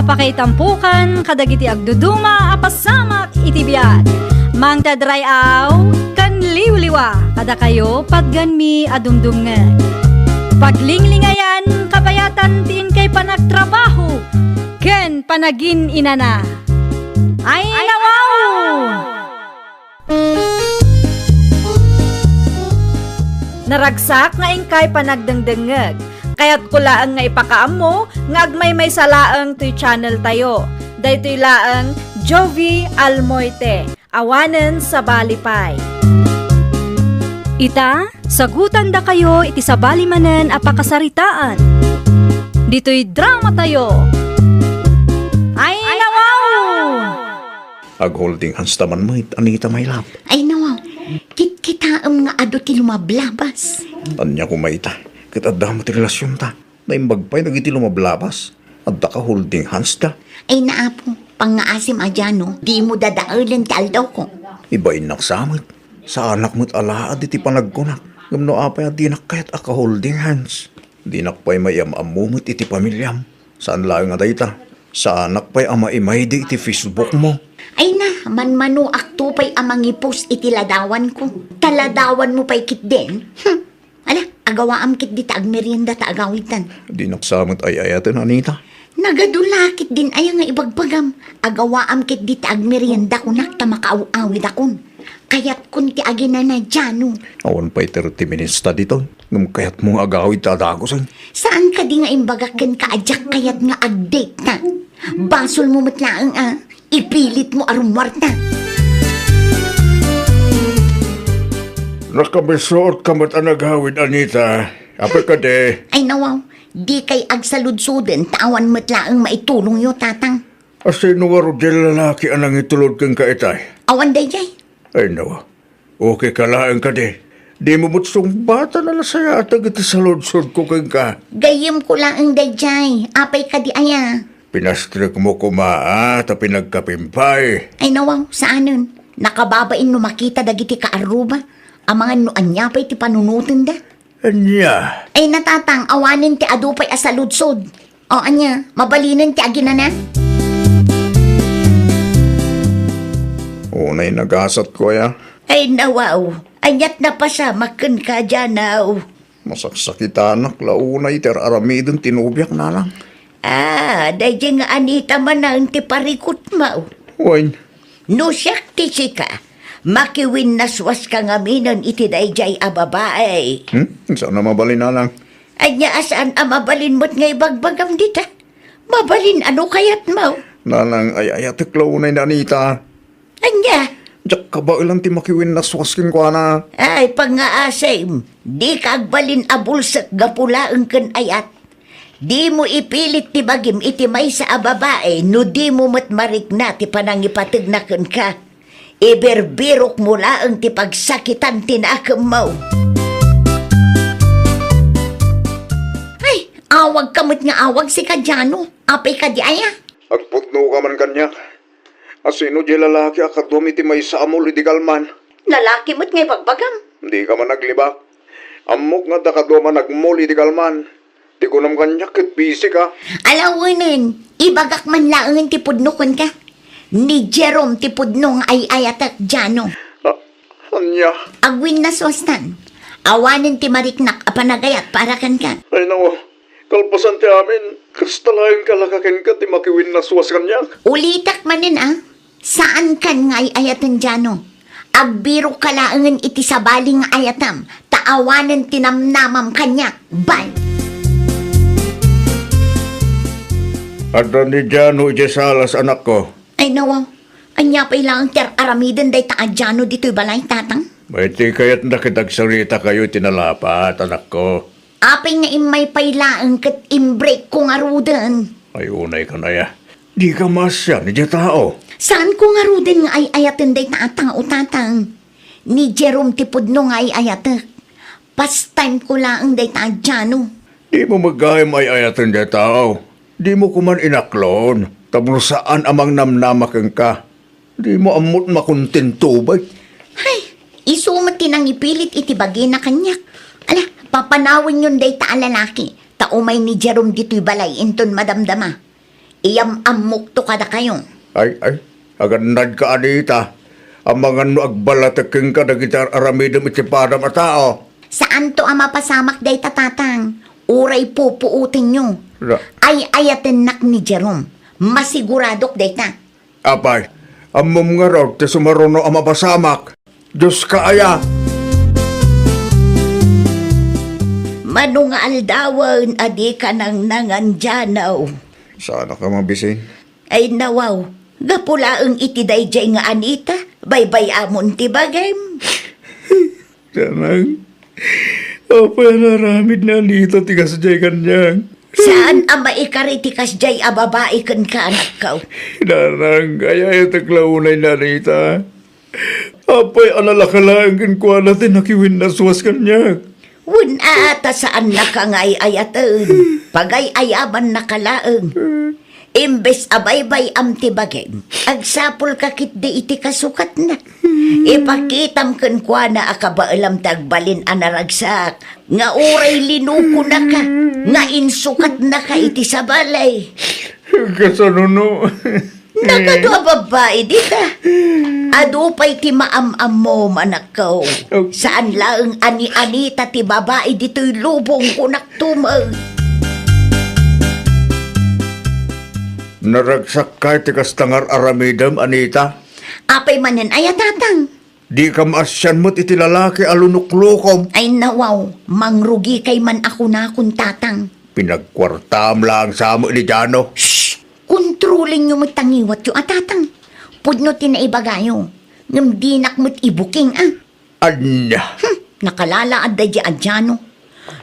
apakay tampukan, kadagiti agduduma, apasamak itibiyat. Mang tadrayaw, kan liwliwa, kada kayo padganmi adumdumngan. Paglinglingayan, kapayatan tiin kay panagtrabaho, ken panagin inana. Ay nawaw! Naragsak nga ingkay panagdengdengeg. Kaya't kulaang nga ipakaam mo, nga agmay may salaang to'y channel tayo. Daytoy laang Jovi Almoite, awanen sa balipay. Ita, sagutan da kayo iti sa balimanen apakasaritaan. Dito'y drama tayo. Ay nawaw! Ag-holding hands taman mo, Anita may lap. Ay nawaw, kit-kitaam nga ado ti lumablabas. Anya ko maita, kitadda mo ti relasyon ta. Naimbagpay nagiti lumablabas. Adda ka holding hands ta. Ay naapo, pangaasim adyano, di mo dadaalan ti aldaw ko. Ibain naksamit. Sa anak mo't alaad iti panagkunak. Gamno apay at dinak kayat aka holding hands. Dinak pa'y may amamumot iti pamilyam. Saan lang nga dayta? Sa anak pa'y ama-imay di iti Facebook mo. Ay na, manmano akto pa'y amang ipos iti ladawan ko. Taladawan mo pa'y kit din. Ala, agawaam kit di taag merienda ta agawitan. Dinak samit ay ayatin, Anita. Nagadulakit din ay nga ibagbagam. Agawaam kit di taag merienda kunak ta makaaw-awid akon. Kaya't kun ti agina na dyano. Awan pa'y 30 minutes ta dito. Ngam kayat mong agawid tadagosan. Saan ka di nga imbagakin ka adyak kayat nga ag-date na? Basol mo matlaang ipilit mo arumwar na. Nakabisuot ka mat anagawid, Anita. Apay ka de. Ay nawaw, di kay agsaludsuden tawan matlaang maitulong yo tatang. Asino nga ro di lalaki anang itulod kang kaitay. Awan day jay. Ay nawa, okay ka lang ka de. Di mo mutsong bata na lasaya at agad sa lodsod ko kang ka. Gayem ko lang ang day jay. Apay ka di aya. Pinastrik mo kumaa at pinagkapimpay. Ay nawaw, saanon? Nakababain no makita dagiti kaaruba. Ang mga nuanya pa'y ti panunutin da. Anya, Ay natatang, awanin ti adupay asaludsod. O anya, mabalinan ti agina na. unay nagasat ko ya. Ay nawaw, anyat na pa siya, makin ka dyan naw. Masaksakit anak, launay ter aramidon tinubyak na lang. Dahil nga anita man ang ti parikot mo. Wain, No siyak ti sika, makiwin naswas ka nga minan iti dayjay a babae. sana mabalin na lang. Anya asaan a mabalin mo't nga ibagbagam dita? Mabalin ano kayat mo? Nalang ay ayatik launay na Anita. Anya, Diyak ka ba ilang ti makiwin na swaskin ko na? ay pangaasem, di kagbalin abulsak gapula ang kan ayat. Di mo ipilit ti bagim iti may sa ababae, no di mo matmarik na ti panangipatig na kan ka. Iberbirok mo laang ti pagsakitan tinakam mo. Ay, awag kamot nga awag si Kadyano. Apay ka di aya. Agputno ka man kanya. Asino di lalaki akadum iti may sa amol idigalman. Lalaki mo't nga pagbagam. Hindi ka man naglibak. Amok nga dakaduma nagmol idigalman. Di ko nam kanya kit busy ka. Alawanin, ibagak man laang ti pudnukon ka. Ni Jerome ti pudnong ay ayatak Jano. Anya? Agwin na swastan. Awanin ti mariknak apanagayat para kan ka. Ay nawa. Kalpasan ti amin. Kristalayan kalakakin ka ti makiwin na suwas kanya. Ulitak manin Saan kan nga ay ayatan Jano? Agbiro ka laangan iti sabaling ayatam. Taawanan tinamnamam kanya. Bye! Ada ni Jano Jesalas anak ko. Ay nawaw, anya pa ilang ter aramidan day Jano dito'y balay tatang. May ti kaya't nakitagsarita kayo tinalapat anak ko. Apay nga imay pailaang kat imbreak ko nga rudan. Ay unay ka na ya. Di ka masya ni tao. Saan ko nga rudan nga ay ayatin day tatang o tatang? Ni Jerome Tipudno nga ay ayatak. Past time ko laang day Jano. Di mo magayam ay ayatan di tao. Di mo kuman inaklon. Tapos saan amang namnamakang ka. Di mo amot makontento ba? Ay, isumat tinang ipilit itibagi na kanyak. Ala, papanawin yun day lalaki. Taumay ni Jerome dito'y balay inton madamdama. iyam-amok to kada kayo. Ay, agandad ka, Anita. Ang mga no agbalateking ka, nagitar aramidam itipadam at tao. Saan to ang mapasamak day tatatang? Uray pupuutin nyo. Ay ayaten nak ni Jerome. Masiguradok day ta. Apay, amom nga raw, te sumaruno ang mapasamak. Diyos ka aya. Manong aldawan, adi ka nang nanganjanaw. Sana ka mabisin? Ay nawaw, gapulaang itiday jay nga Anita, baybay amon ti bagay. Sanang, apa naramid na Anita tigas jay kanyang. Saan ang maikaritikas jay a babae kan ka anak ka? Nanang, kaya yung taglaunay na Anita. Apay alalakalaan kan kuha natin nakiwin na suwas kanyang. Wun ata saan nakangay ayatan, pagay ayaman nakalaang. Imbes abaybay am tibagay, agsapol kakit di iti kasukat na. Ipakitam kan kwa na akabaalam tagbalin anaragsak, nga uray linuko na ka, nga insukat na ka iti sa balay. Kasanuno. Nakadwa babae dita. Adupay ti maam-am mo manakaw. Saan lang ani-anita ti babae dito'y lubong kunak tumag. Naragsak ka tikas tangar aramidam, Anita. Apay manan ay tatang. Di ka maasyan mo't iti lalaki alunuklukom. Ay nawaw, mangrugi kay man ako na akong tatang. Pinagkwartam lang sa amo ni Jano. Shhh! Kontrolin nyo mo't tangiwat yung atatang. Pudno tinaibagayo. Ngam dinak mo't ibuking Anya. Nakalala aday di adyano.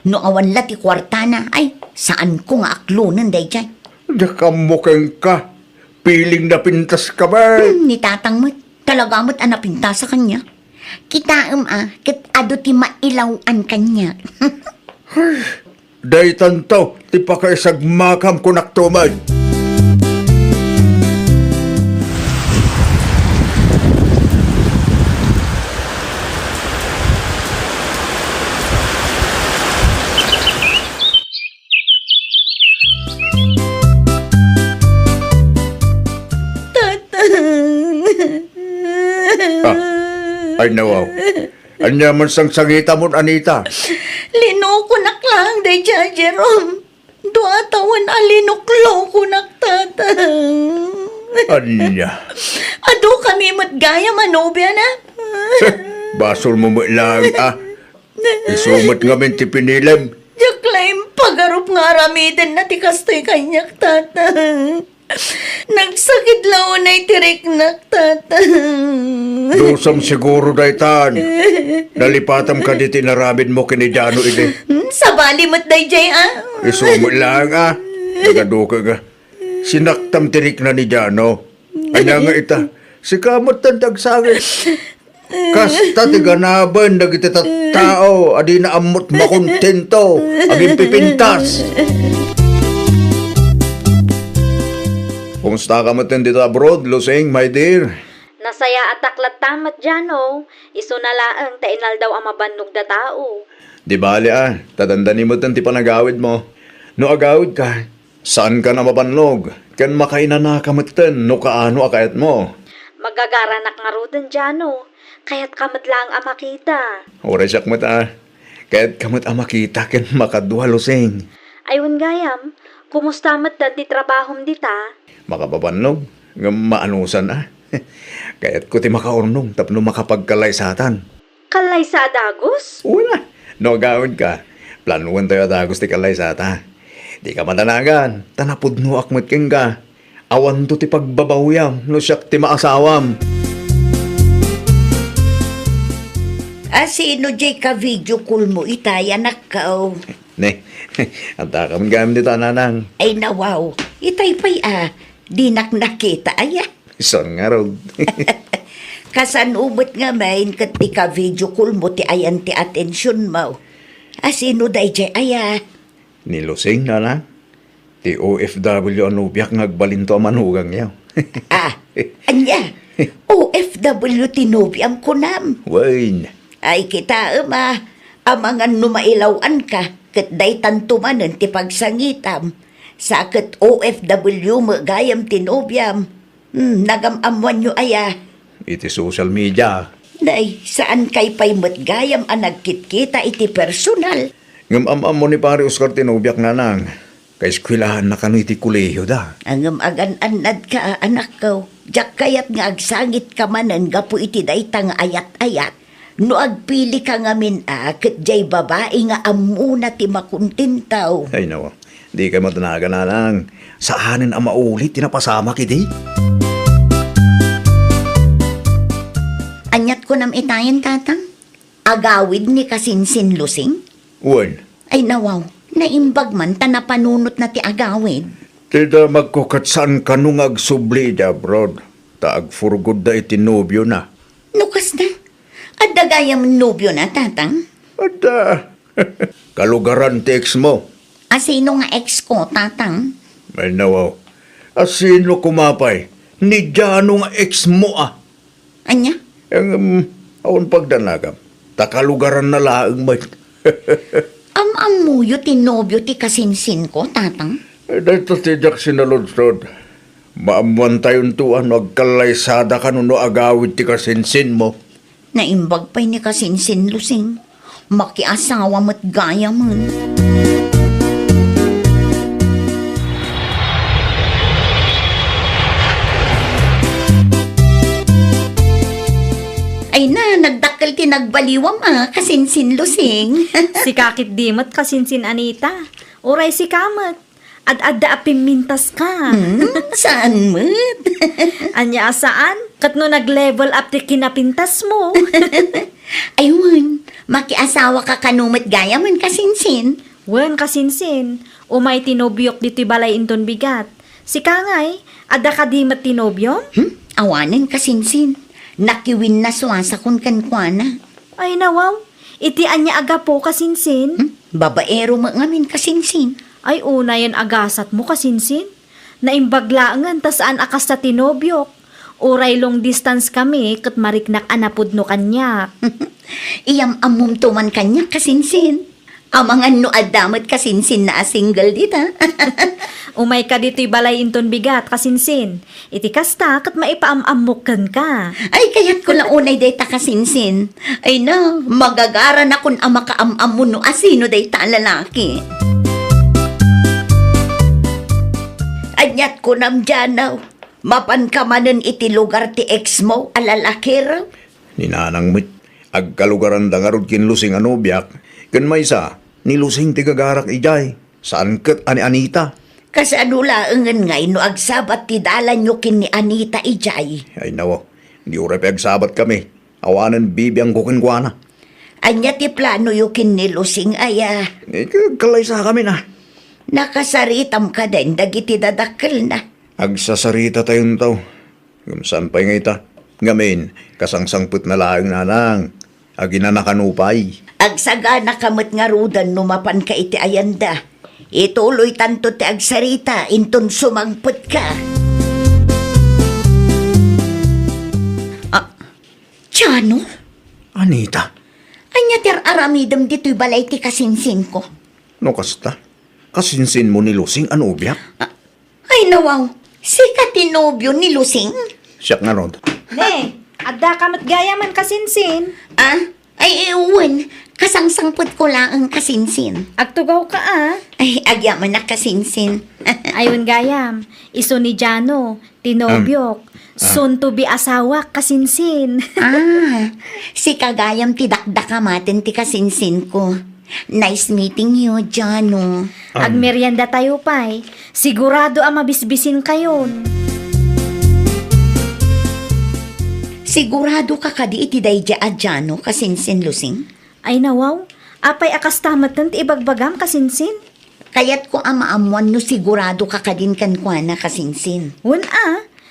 No awan lati kwartana, ay saan ko nga aklunan day di. Nakamukeng ka. Piling na pintas ka ba? Ni tatang mo't talaga mo't anapinta sa kanya. Kitaam kit ado ti mailawan kanya. Day tanto, ti pakaisagmakam kunak tumad. Ay nawaw. Anya man sang sangita mo, Anita. Linoko naklang day dyan, Jerome. Dua tawan alinuklo ko naktatang. Anya. Ado kami matgaya manobya na. Basol mo mo lang, Isumat nga min ti pinilam. Jaklaim pagarup nga ramitin na tikastoy kanyak tatang. Nagsakit lang unay tirik naktatang. Dusam siguro daytan. Nalipatam ka di tinarabid mo kinidano ini. Sa bali mo't day jay Isumat lang, Nagaduka ka. Sinaktam tirik na ni Jano. Anya nga ita. Si kamot tandag sangit. Kasta ti ganaban dagiti tattao. Adi na amot makontento. Aging pipintas. Kumusta ka matin dito abroad, Lusing, my dear? Nasaya at taklat tamat dyan, oh. Iso na laang tainal daw ang mabannog da tao. Di bali tatandani mo ti panagawid mo. No agawid ka, saan ka na mabanlog? Kan makainana ka matin, no kaano akayat mo? Magagaranak nga rodan dyan, oh. Kaya't kamat lang ang makita. Oray siyak mat Kaya't kamat makita ken makadwa, Lusing. Ayun gayam, kumusta mat dan ti trabahom dita? Makababanlog, nga maanusan Kaya't ko ti makaurnong, tapno makapagkalay satan. Kalay sa adagos? Una, no agawid ka, planuan tayo adagos ti kalay sata. Di ka matanagan, tanapod no akmat king ka. Awan to ti pagbabawiyam, no siyak ti maasawam. Sino jay ka video call mo itay anak ka Ne, ang takam gamit dito, nanang. Ay nawaw, itay pa'y dinak nakita Isang nga raw. Kasan umot nga main kat ti ka video call mo ti ayan ti atensyon mo. Sino day jay Ni Lusing, nanang. Ti OFW anubiak ngagbalinto ang manugang yaw. Anya, OFW tinubiam ko nam. Wain. Ay kita amangan numailawan ka, kat day tantumanan ti pagsangitam. Sakit OFW mo gayam tinobyam. Nagamamuan nyo aya. Iti social media. Nay, saan kay pay matgayam ang nagkitkita iti personal? Ngamam mo ni pare Oscar Tinubiak na nang. Kay eskwilahan na kano iti kuleyo da. Ang agan-anad ka, anak ko. Diyak kayat nga agsangit ka manan gapu iti daytang ayat-ayat. No agpili ka nga ket jay babae nga amuna ti makuntintaw. Ay nawa, di ka matanaga na lang. Saanin ang maulit, tinapasama kiti. Anyat ko nam itayan, tatang. Agawid ni kasinsin lusing. Uwan, Ay nawaw, naimbag man tanapanunot na ti agawid. tida magkukatsan ka nung agsubli da, brod. Taag furgod da iti nobyo na. Nukas na. At dagayam nobyo na, tatang. Ada, kalugaran text mo. Asino nga ex ko, tatang? Ay nawaw, asino kumapay? Ni Jano nga ex mo ah. Anya? Ang aon pagdanagam, takalugaran na laang may. Amuyo ti nobyo ti kasinsin ko, tatang. Dahito tijak sinaludsod. Maamuan tayon tuan, agkalaysada ka no agawid ti kasinsin mo. Naimbag pa'y ni kasinsin lusing. Makiasawa mo't gaya man. Ay na, nagdakkel ti nagbaliwam kasinsin lusing. Si kakit dimot kasinsin Anita. Uray si kamat. Ad-adda apimintas ka. Saan mo't? Anya saan? Kat no nag-level up ti kinapintas mo. Ayun, makiasawa ka kanumot gaya man kasinsin. Wen kasinsin. Umay tinobyok dito balay inton bigat. Si kangay, adda ka dimot tinobyom? Awanan kasinsin. Nakiwin na suwasa kun kankwana. Ay nawaw, iti anya aga po kasinsin. Babaero mo ngamin kasinsin. Ay una yan agasat mo kasinsin. Naimbaglaangan tas saan akas sa tinobyok. Uray long distance kami kat mariknak anapod no kanyak. Iyam amum tuman kanya kasinsin. Amangan no adamat kasinsin na single dita. Umay ka dito'y balay inton bigat kasinsin. Iti kasta kat maipaamamukan ka. Ay kayat ko lang unay day ta kasinsin. Ay na, magagara na kun ama kaamam mo no asino day ta lalaki. Anyat ko nam djanaw. Mapan ka manen iti lugar ti ex mo alalaki raw. Ninanang mit, agkalugaran da nga rod kinlusing anobyak. Kan may isa, nilusing ti gagarak ijay. Saan kat ani Anita? Kasano laangan ngay no agsabat ti dalan nyo kin ni Anita ijay. Ay nawa, di uray pagsabat kami. Awanan bibiyang kukinkwana. Anya ti plano yu kin ni Lusing aya. Kalaysa kami na. Nakasaritam ka din dagiti dadakkel na. Agsasarita tayong tao. Saan pa'y nga ita? Ngamin, kasangsangput na laang nanang. Agina na kanupay. Agsagana kamot nga rudan numapan ka iti ayanda. Ituloy tanto ti agsarita inton sumangput ka. Tiano? Anita, Anya ter aramidam dito'y balay ti kasinsin ko. no kasta? Kasinsin mo ni Lusing anobyak? Ay nawaw, si katinobyo ni Lusing? Siyak nga rod. Ne, adda ka matgaya man kasinsin. Ay iwan, kasangsangput ko lang ang kasinsin. Agtugaw ka Ay, agyaman na kasinsin. Ayun gayam, iso ni Jano, tinobyok, soon to be asawa kasinsin. Si kagayam ti dakdakamaten ti kasinsin ko. Nice meeting you, Jano. Agmeryenda tayo pa'y, sigurado ang mabisbisin kayon. Sigurado ka kadi iti dayja a Jano kasinsin Lusing? Ay nawaw, apay akas tamatan ti ibagbagam kasinsin. Kayat ko amaamuan no sigurado ka kadin kankwana kasinsin. Wen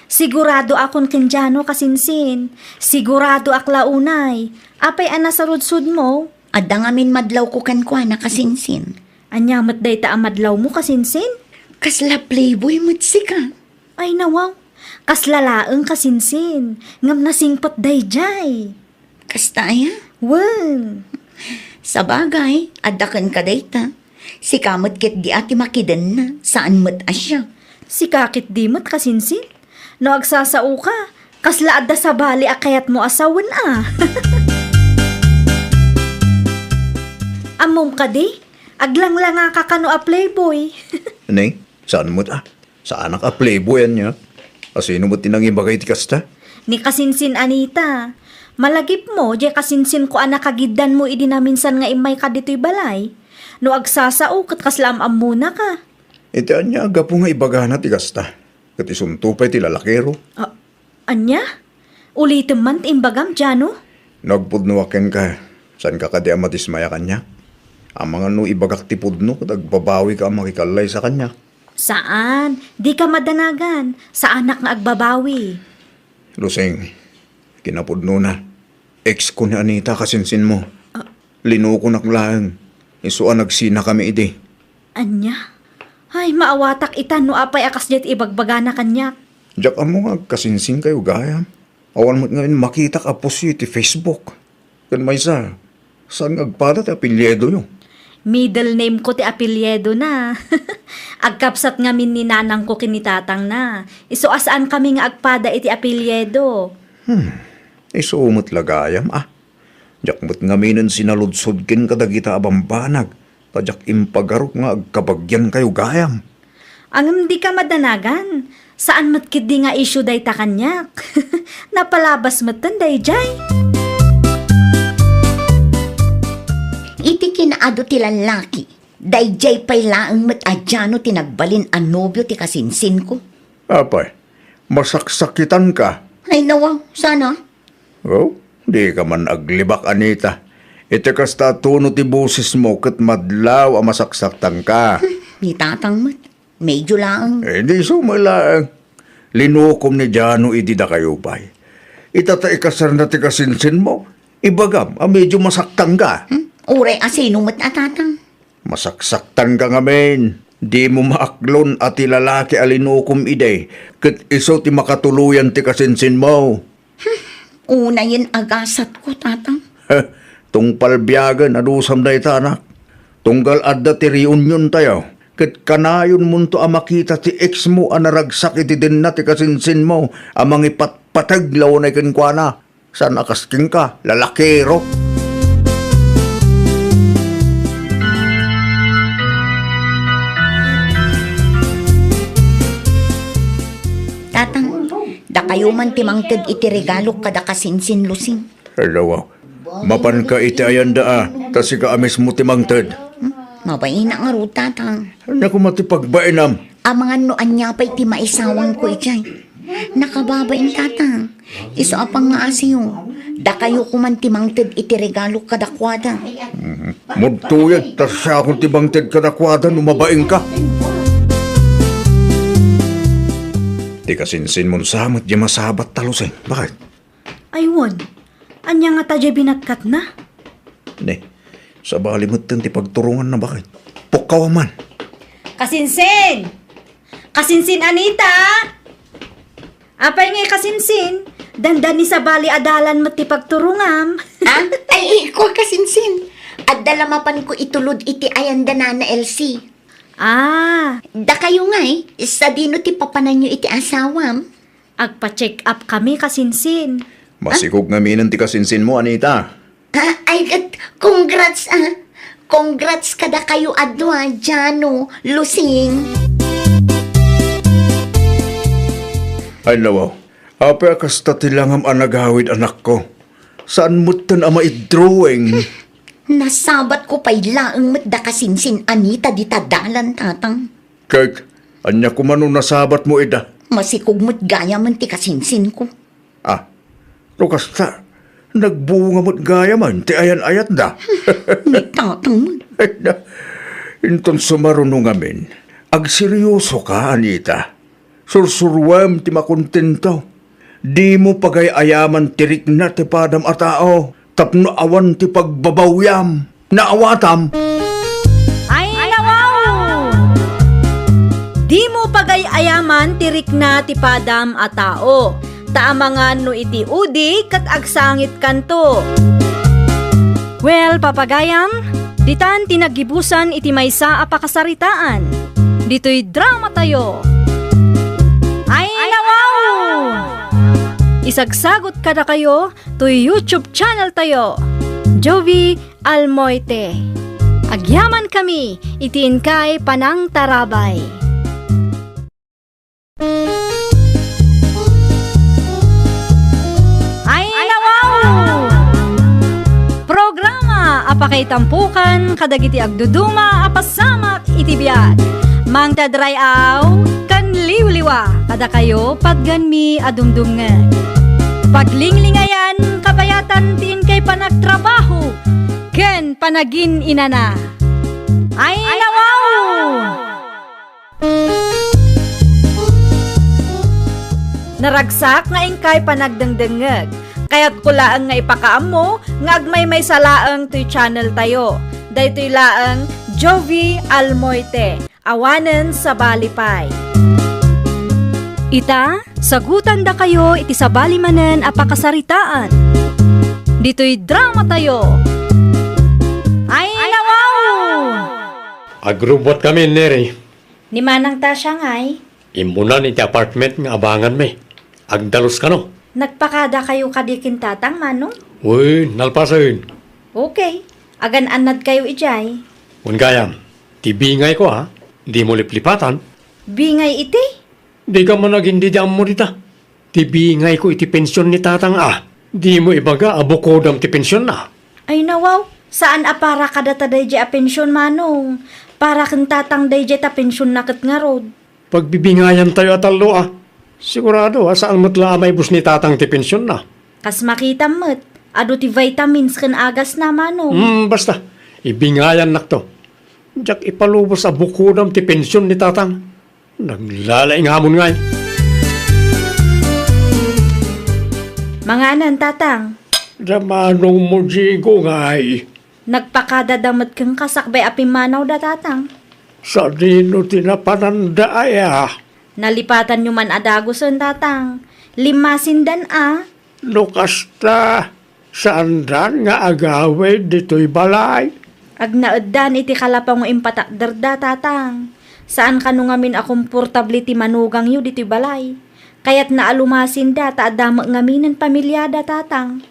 sigurado akon kenjano kasinsin. Sigurado aklaunay. Apay anasarudsud mo. Adda ngamin madlaw ko kankwana kasinsin. Anyamat day ta amadlaw mo kasinsin. Kasla playboy mo't sika. Ay nawaw, kaslalaeng kasinsin. Ngam nasingpot day jay. Kastaya? Wen. Sa bagay, adakan ka dayta. Si kamot ket di ati makidan na. Saan mat asya? Si kakit di mo't kasinsin. No agsasao ka, kaslaad da sa bali akayat mo asawan Amom ka di, aglang-lang ka kano a playboy. Neng, saan mo sa anak a playboyan niya? Asino mo tinangibagay ti kasta? Ni kasinsin Anita, malagip mo, di kasinsin ko anak kagidan mo idi na minsan nga imay ka dito'y balay. No agsasao kat kaslam muna ka. Iti anya aga po nga ibagana ti kasta. Kat isuntupay ti lalakero. Anya? Ulitin man imbagam, Jano? Nagpudnuwaken ka. San ka kadi amatismaya kanya? Ang mga no ibagak ti pudno kat agbabawi ka ang makikalay sa kanya. Saan? Di ka madanagan. Sa anak nga agbabawi. Luseng, kinapudno na. Ex ko ni Anita kasinsin mo. Linuko naklaan. Isuan nagsina kami iti. Anya? Ay, maawatak itan no apay akas jet ibagbaga na kanyak. Diyak mo nga kasinsin kayo gaya. Awan mo't ngayon makita ka po siya ti Facebook. Kan may saan agpada ti apelyedo yung? Middle name ko ti apelyedo na. Agkapsat nga min ni nanang ko kinitatang na. Iso asaan kami nga agpada iti apelyedo. Isumot lagayam Diyak mo't nga minan sinaludsod kin kadagita abambanag. Tadyak impagarok nga agkabagyan kayo gayam. Ang hindi ka madanagan. Saan matkid di nga issue day ta kanyak? Napalabas matan day jay. Iti kinaado ti lalaki. Dayjay pay laang mat adyano tinagbalin ang nobyo ti kasinsin ko. Apay, masaksakitan ka. Ay nawaw, sana. Oh, di ka man aglibak, Anita. Iti kasta tuno ti busis mo kat madlaw ang masaksaktan ka. Ni tatang mat. Medyo laang. Di sumalang. Linukom ni Jano idida kayo bay. Itata ikasar na ti kasinsin mo. Ibagam, medyo masaktan ka. Ure asino mat atatang. Masaksaktan ka nga men. Di mo maaklon at ti lalaki alinukom ide. Kat iso ti makatuluyan ti kasinsin mo. Una yan agasat ko, tatang. Tungpal biyagan adusam da itanak. Tunggal adda ti reunion tayo. Kat kanayon mo to makita ti ex mo anaragsak iti din na ti kasinsin mo. Amang ipatpatag law na ikinkwana. San akasking ka, lalakero. Tatang, da kayo man timangtad iti regalo kada kasinsin lusing. Hello, mapan ka iti ayan da kasi ka amis mo timangtad. Mabayin na nga ro, tatang. Naku matipagbainam. Amangan no anya pa'y ti maisawang ko ijay. Nakababain, tatang. Iso apang nga asiyo. Da kayo kuman timangtad iti regalo kadakwada. Mudtuyad, tas siya akong tibangtad kadakwada numabaing ka. Di kasinsin mo samot di masabat talusin. Bakit? Aywan, anya nga tadya binagkat na. Ne, sa balimot ti pagturungan na bakit? Pukaw man. Kasinsin! Kasinsin, Anita! Apay ngay kasinsin, dandan ni sa bali adalan mo ti pagturungam. Ay, ikaw kasinsin. At dalamapan ko itulod iti ayanda na LC. Da kayo nga sa dino ti papanan nyo iti asawam. Agpa-check up kami, kasinsin. Masikog nga minan ti kasinsin mo, Anita. Congrats Congrats kada kayo adwa, Jano, Lusing. Ay nawaw, apa kasta tilangam anagawid anak ko. Saan mo tan ama i-drawing? Nasabat ko pa'y laang matda kasinsin Anita di tadalan, tatang. Kag, anya ko man nasabat mo ida. Masikog mo't gaya man ti kasinsin ko. Kasta, nagbunga mo't gaya man, ti ayan-ayat da. Ni tatang mo. Inton sumarunong amin, agseryoso ka, Anita. Sursurwam ti makontento. Di mo pagayayaman tirik na ti padam a tao. Tapno awan ti pagbabawyam. Naawatam. Ay, nawaw! Di mo pagayayaman tirik na ti padam a tao. Taamangan no iti udi kat agsangit kanto. Well, papagayam, Ditan tinagibusan iti maysa a pakasaritaan. Dito'y drama tayo. Ay nawaw! Isagsagot kada kayo to YouTube channel tayo. Jovi Almoite. Agyaman kami itiin kay Panang Tarabay. Ay nawaw! Programa apakay tampukan kadagiti agduduma apasamak iti biag. Mang tadrayaw kan liwliwa kada kayo pagganmi adumdumngeg. Paglinglingayan kabayatan tiin kay panagtrabaho ken panagin inana. Ay nawaw! Naragsak nga ingkay panagdengdengeg. Kaya't kulaang nga ipakaam mo, nga agmay may salaang to'y channel tayo. Daytoy laang Jovi Almoite, awanen sa balipay. Ita, sagutan da kayo iti sa balimanen a pakasaritaan. Dito'y drama tayo. Ay nawaw! Agrubot kami, Neri. Ni Manang Tasya ngay, Imunan iti apartment nga abangan me. Agdalos ka no. nagpakada kayo kadikin tatang manong? Uy, nalpasahin. Okay, agan anad kayo ijay. Ungayam, tibingay ko ha. Di mo liplipatan. Bingay iti? Di ka man nagindi di mo dita. Tibingay ko iti pensyon ni tatang ah. Di mo ibaga abukodam ti pensyon na. Ay nawaw, saan apara kada taday a pensyon manong? Para kang tatang day ta pensyon na kat nga rod. Pagbibingayan tayo atalo ah. Sigurado ha, saan mo't lamay bus ni tatang ti pensyon na. Kas makita mo't, ado ti vitamins kan agas na manong. Basta, ibingayan nak to. Diyak ipalubos sa bukodam ti pensyon ni tatang. Naglalaing hamon ngay. Manganan tatang, Damanong mo jigo ngay. nagpakada damot kang kasakbay apimanaw da tatang. Sa dino tinapananda ay ah. Nalipatan nyo man adagosan tatang. Limasindan Lukasta, saan dan nga agawid dito'y balay? Agnaeddan iti kalapang impatakder da tatang. Saan kanu ngamin a komportable ti manugang yu diti balay. Kaya't naalumasin da ta adama ngaminan pamilyada tatang.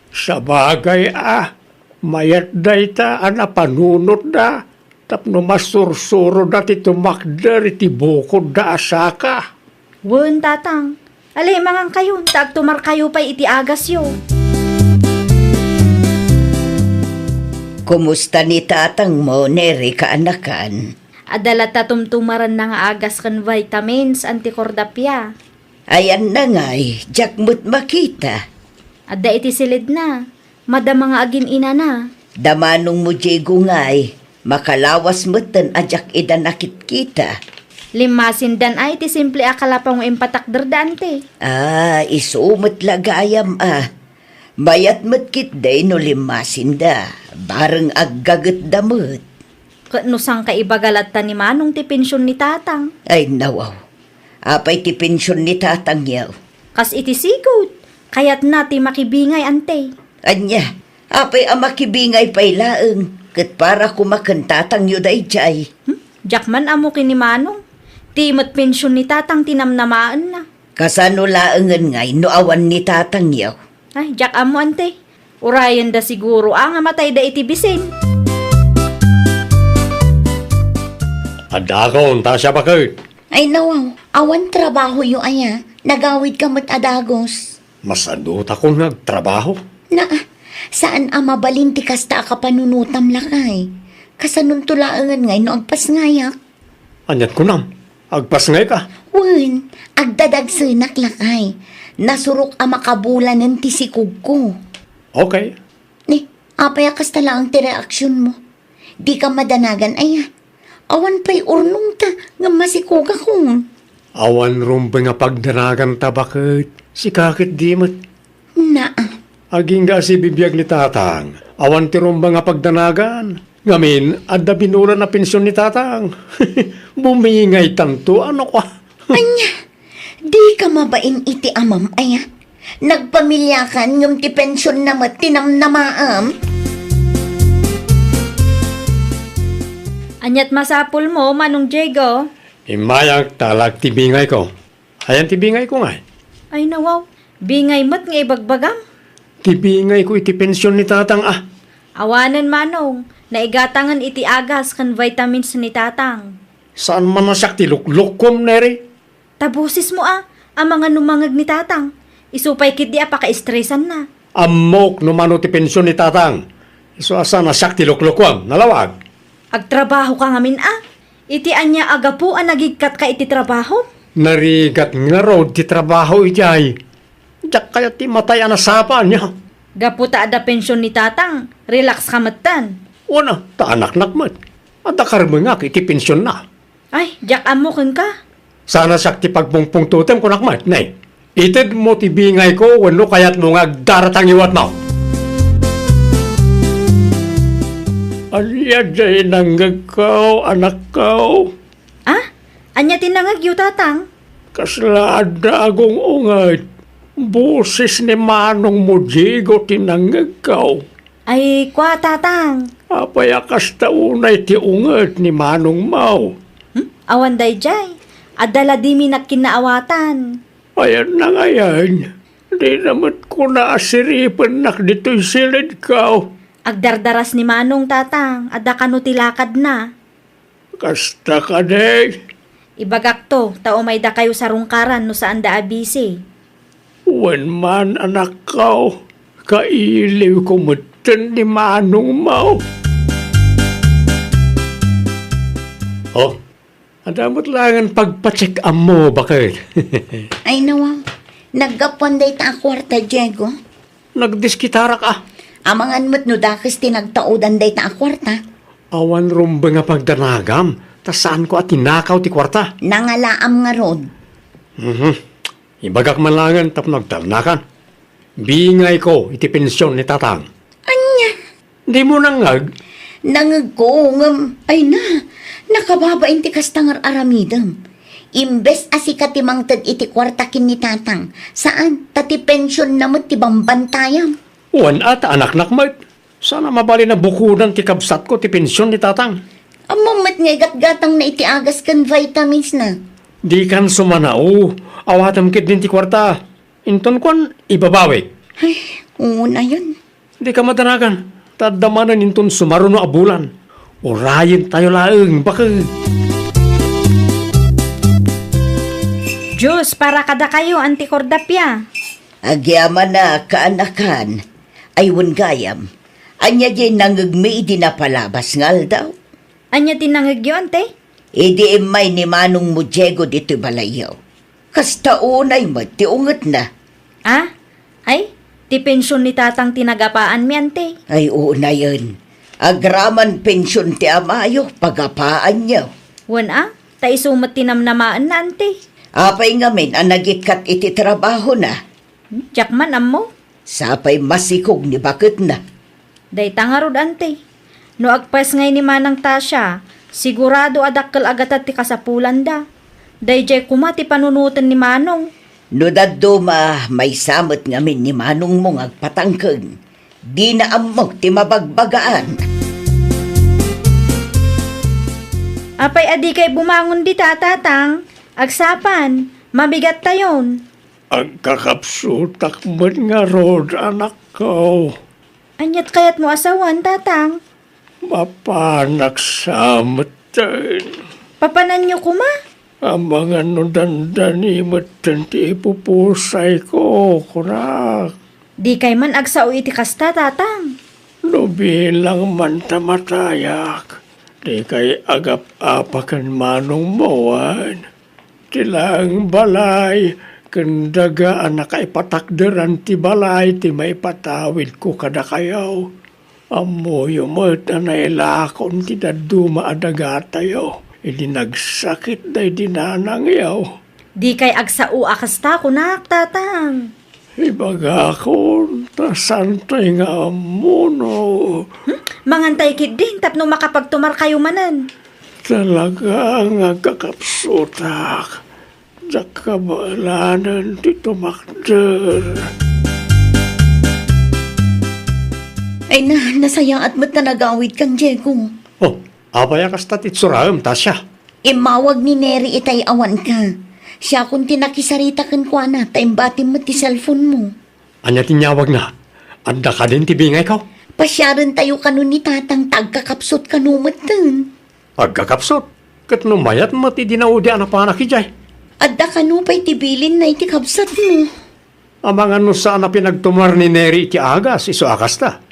Sa bagay ah, mayat day ta anapanunot da. Tapno masursuro dati tumakder iti bukod da asaka. Wen tatang. Alay mangang kayo, tagtumar kayo pa iti agas yu. Kumusta ni tatang mo, Neri, kaanakan? Adala tatumtumaran na nga agas kan vitamins antikordapya. Ayan na nga'y, jak mo't makita. Adda iti silid na. Madama nga agin ina na. Damanong mo, Diego nga'y, makalawas mo't tan ajak ida nakit kita. Limasin dan ay ti simple akalapang impatakder dante. Isumot lagayam Bayat mo't kit day no limasin da. Bareng aggagat damot. Kanusang kaibagalat ta ni manong ti pensyon ni tatang. Ay nawaw. Apay ti pensyon ni tatang yaw. Kas iti sigot. Kaya't na ti makibingay ante. Anya, apay amakibingay pay laeng. Kat para kumakan tatang yu day jay. Jakman amo kini manong. Timot pensyon ni tatang tinamnamaan na. Kasano laengan ngay no awan ni tatang yaw. Ay, jak amo ante. Urayan da siguro ang amatay da iti bisin. Adakon, tasya pa kayo. Ay nawaw, awan trabaho yu aya. Nagawid ka mo't adagos. Masadot ako nagtrabaho. Na, saan ama balinti kasta ka panunutam lakay? Kasanun tulaangan ngay no agpas ngayak. Anyat ko nam, agpas ngay ka. Wen, agdadag sinak lakay. Nasurok ama kabulan ng tisikog ko. Okay. Ni, apaya kasta lang ang tireaksyon mo. Di ka madanagan aya. Awan pa'y urnong ta nga masikuga ko. Awan rumpe nga pagdanagan ta bakit. Si kakit dimot. Na, Aging nga si bibiyag ni tatang. Awan ti rumba nga pagdanagan. Ngamin, adda binura na pensyon ni tatang. Bumingay tanto, ano ka? anya, di ka mabain iti amam aya. Nagpamilya ka ngam ti pensyon na tinamnamaam. Anyat masapul mo, Manong Diego. Imayang talag tibingay ko. Ayan tibingay ko nga. Ay nawaw, bingay mo't nga ibagbagam. Tibingay ko iti pensyon ni tatang Awanan Manong, naigatangan iti agas kan vitamins ni tatang. Saan man nasak ti luklukom neri? Tabusis mo ang mga numangag ni tatang. Isupay kit di apaka-estresan na. Amok numano ti pensyon ni tatang. So asa nasak ti luklukom, nalawag. Agtrabaho ka ngamin Iti anya agapu ang nagigkat ka iti trabaho. Narigat nga road ti trabaho ijay. Diyak kaya ti matay anasapa niya. Gaputa ada pensyon ni tatang. Relax ka matan. Una, ta anak nakmat. Ada karmengak iti pensyon na. Ay, jak amukin ka. Sana sakti pagpungpung tutem ko nakmat. Nay, ited mo ti bingay ko wano kayat mo nga daratang iwat mo. Alya jay nanggagaw, anak ko. Anya tinangagyo tatang? Kaslada agong ungat. Boses ni Manong mo, Diego, tinanggagaw. Ay, kwa tatang. Apay akas taunay ti ungat ni Manong Mau. Awan day jay. Adala di mi nakinaawatan. Ayan na ngayon. Di naman ko naasiripan nak dito'y silid ka. Agdardaras ni Manong tatang. Ada kanutilakad na. Kasta ka de. Ibagak to, tao may da kayo sa rungkaran no saan da abisi. Wan man anak ko. Kailiw ko matan ni Manong Mau. Oh, adamot langan pagpacheck mo, bakit? Ay nawaw, naggaponday ta akwarta, Diego. Nagdiskitara ka. Amangan mo't no dakis tinagtaudan day ta akwarta. Awan rumba nga pagdanagam. Tas saan ko at tinakaw ti kwarta? Nangalaam nga rod. Ibagak man langan tap nagtalnakan. Bingay ko iti pensyon ni tatang. Anya, Di mo nangag. nangagkongam. Ay na, nakababain ti kastangar aramidam. Imbes asika ti mangtad iti kwartakin ni tatang. Saan? Tati pensyon namot ti bambantayam. Wan at anak nakmat. Sana mabali na bukudan ti kabsat ko ti pensyon ni tatang. Amamat nga gatgatang na iti agas kan vitamins na. Di kan sumanao. Awatam kit din ti kwarta. Inton kon ibabawi. Ay, una yun. Di ka madanagan. Tadamanan inton sumaro no abulan. Orayin tayo laeng bakit. Diyos, para kada kayo, antikordapya. Agyaman na kaanakan, ay gayam. Anya di nangagmi di na palabas ngal daw. Anya tinangagyo, ante? Idi imay ni Manong mo, Diego, dito balayaw. Kasta unay mo, ti unget na. Ay, ti pensyon ni tatang tinagapaan mi, ante. Ay una yun. Agraman pensyon ti amayo, pagapaan niya. Wan ta isumat tinamnamaan na, ante. Apay ngamin ang nagikat iti trabaho na. Jakman ammo. Sapay masikog ni bakit na. Day tangarod, ante. No agpas ngay ni Manang Tasya, sigurado adakkel agatat ti kasapulan da. Day jay kumati panunutan ni Manong. No daddo may samot ngamin ni Manong mong agpatangkeng. Di na amok ti mabagbagaan. Apay adi kay bumangon di tatang. Agsapan, mabigat tayon. Ang kakapsutak man nga rod, anak ko. Anyat kayat mo asawan, tatang. Mapanak sa matan. Papanan nyo kuma? Ang mga nudandani matan ti ipupusay ko, kurak. Di kay man agsao iti kasta, tatang. No bilang man tamatayak, di kay agap-apakan Manong Moan. Tilang balay, kandaga anak ay patakderan ti balay, ti may patawid ko kada kayaw. Amoy umot anay lakon ti daduma adaga tayo. Idi nagsakit day dinanang yaw. Di kay agsao akasta kunak, tatang. Ibaga ko, tasantay nga amuno. Mangantay kit din, tapno makapagtumar kayo manan. Talaga nga kakapsutak. Diyak kabalanan ti tumakder. Ay na, nasayang at mat na nagawid kang Diego. Oh, Apaya kasta titsuraam ta siya. Imawag ni Neri itay awan ka. Siya kung tinakisarita kan kwa na, taimbatin mo ti cellphone mo. Anya tinyawag na. Anda ka din tibingay ka. Pasyaran tayo kanu ni tatang tagkakapsot kanumatan. Pagkakapsot. Kat numayat mo ti dinaudi anak pa anak ijay. Adda kanu pa'y tibilin na iti kapsat mo. Amang ano saan na pinagtumar ni Neri iti agas, iso akas ta.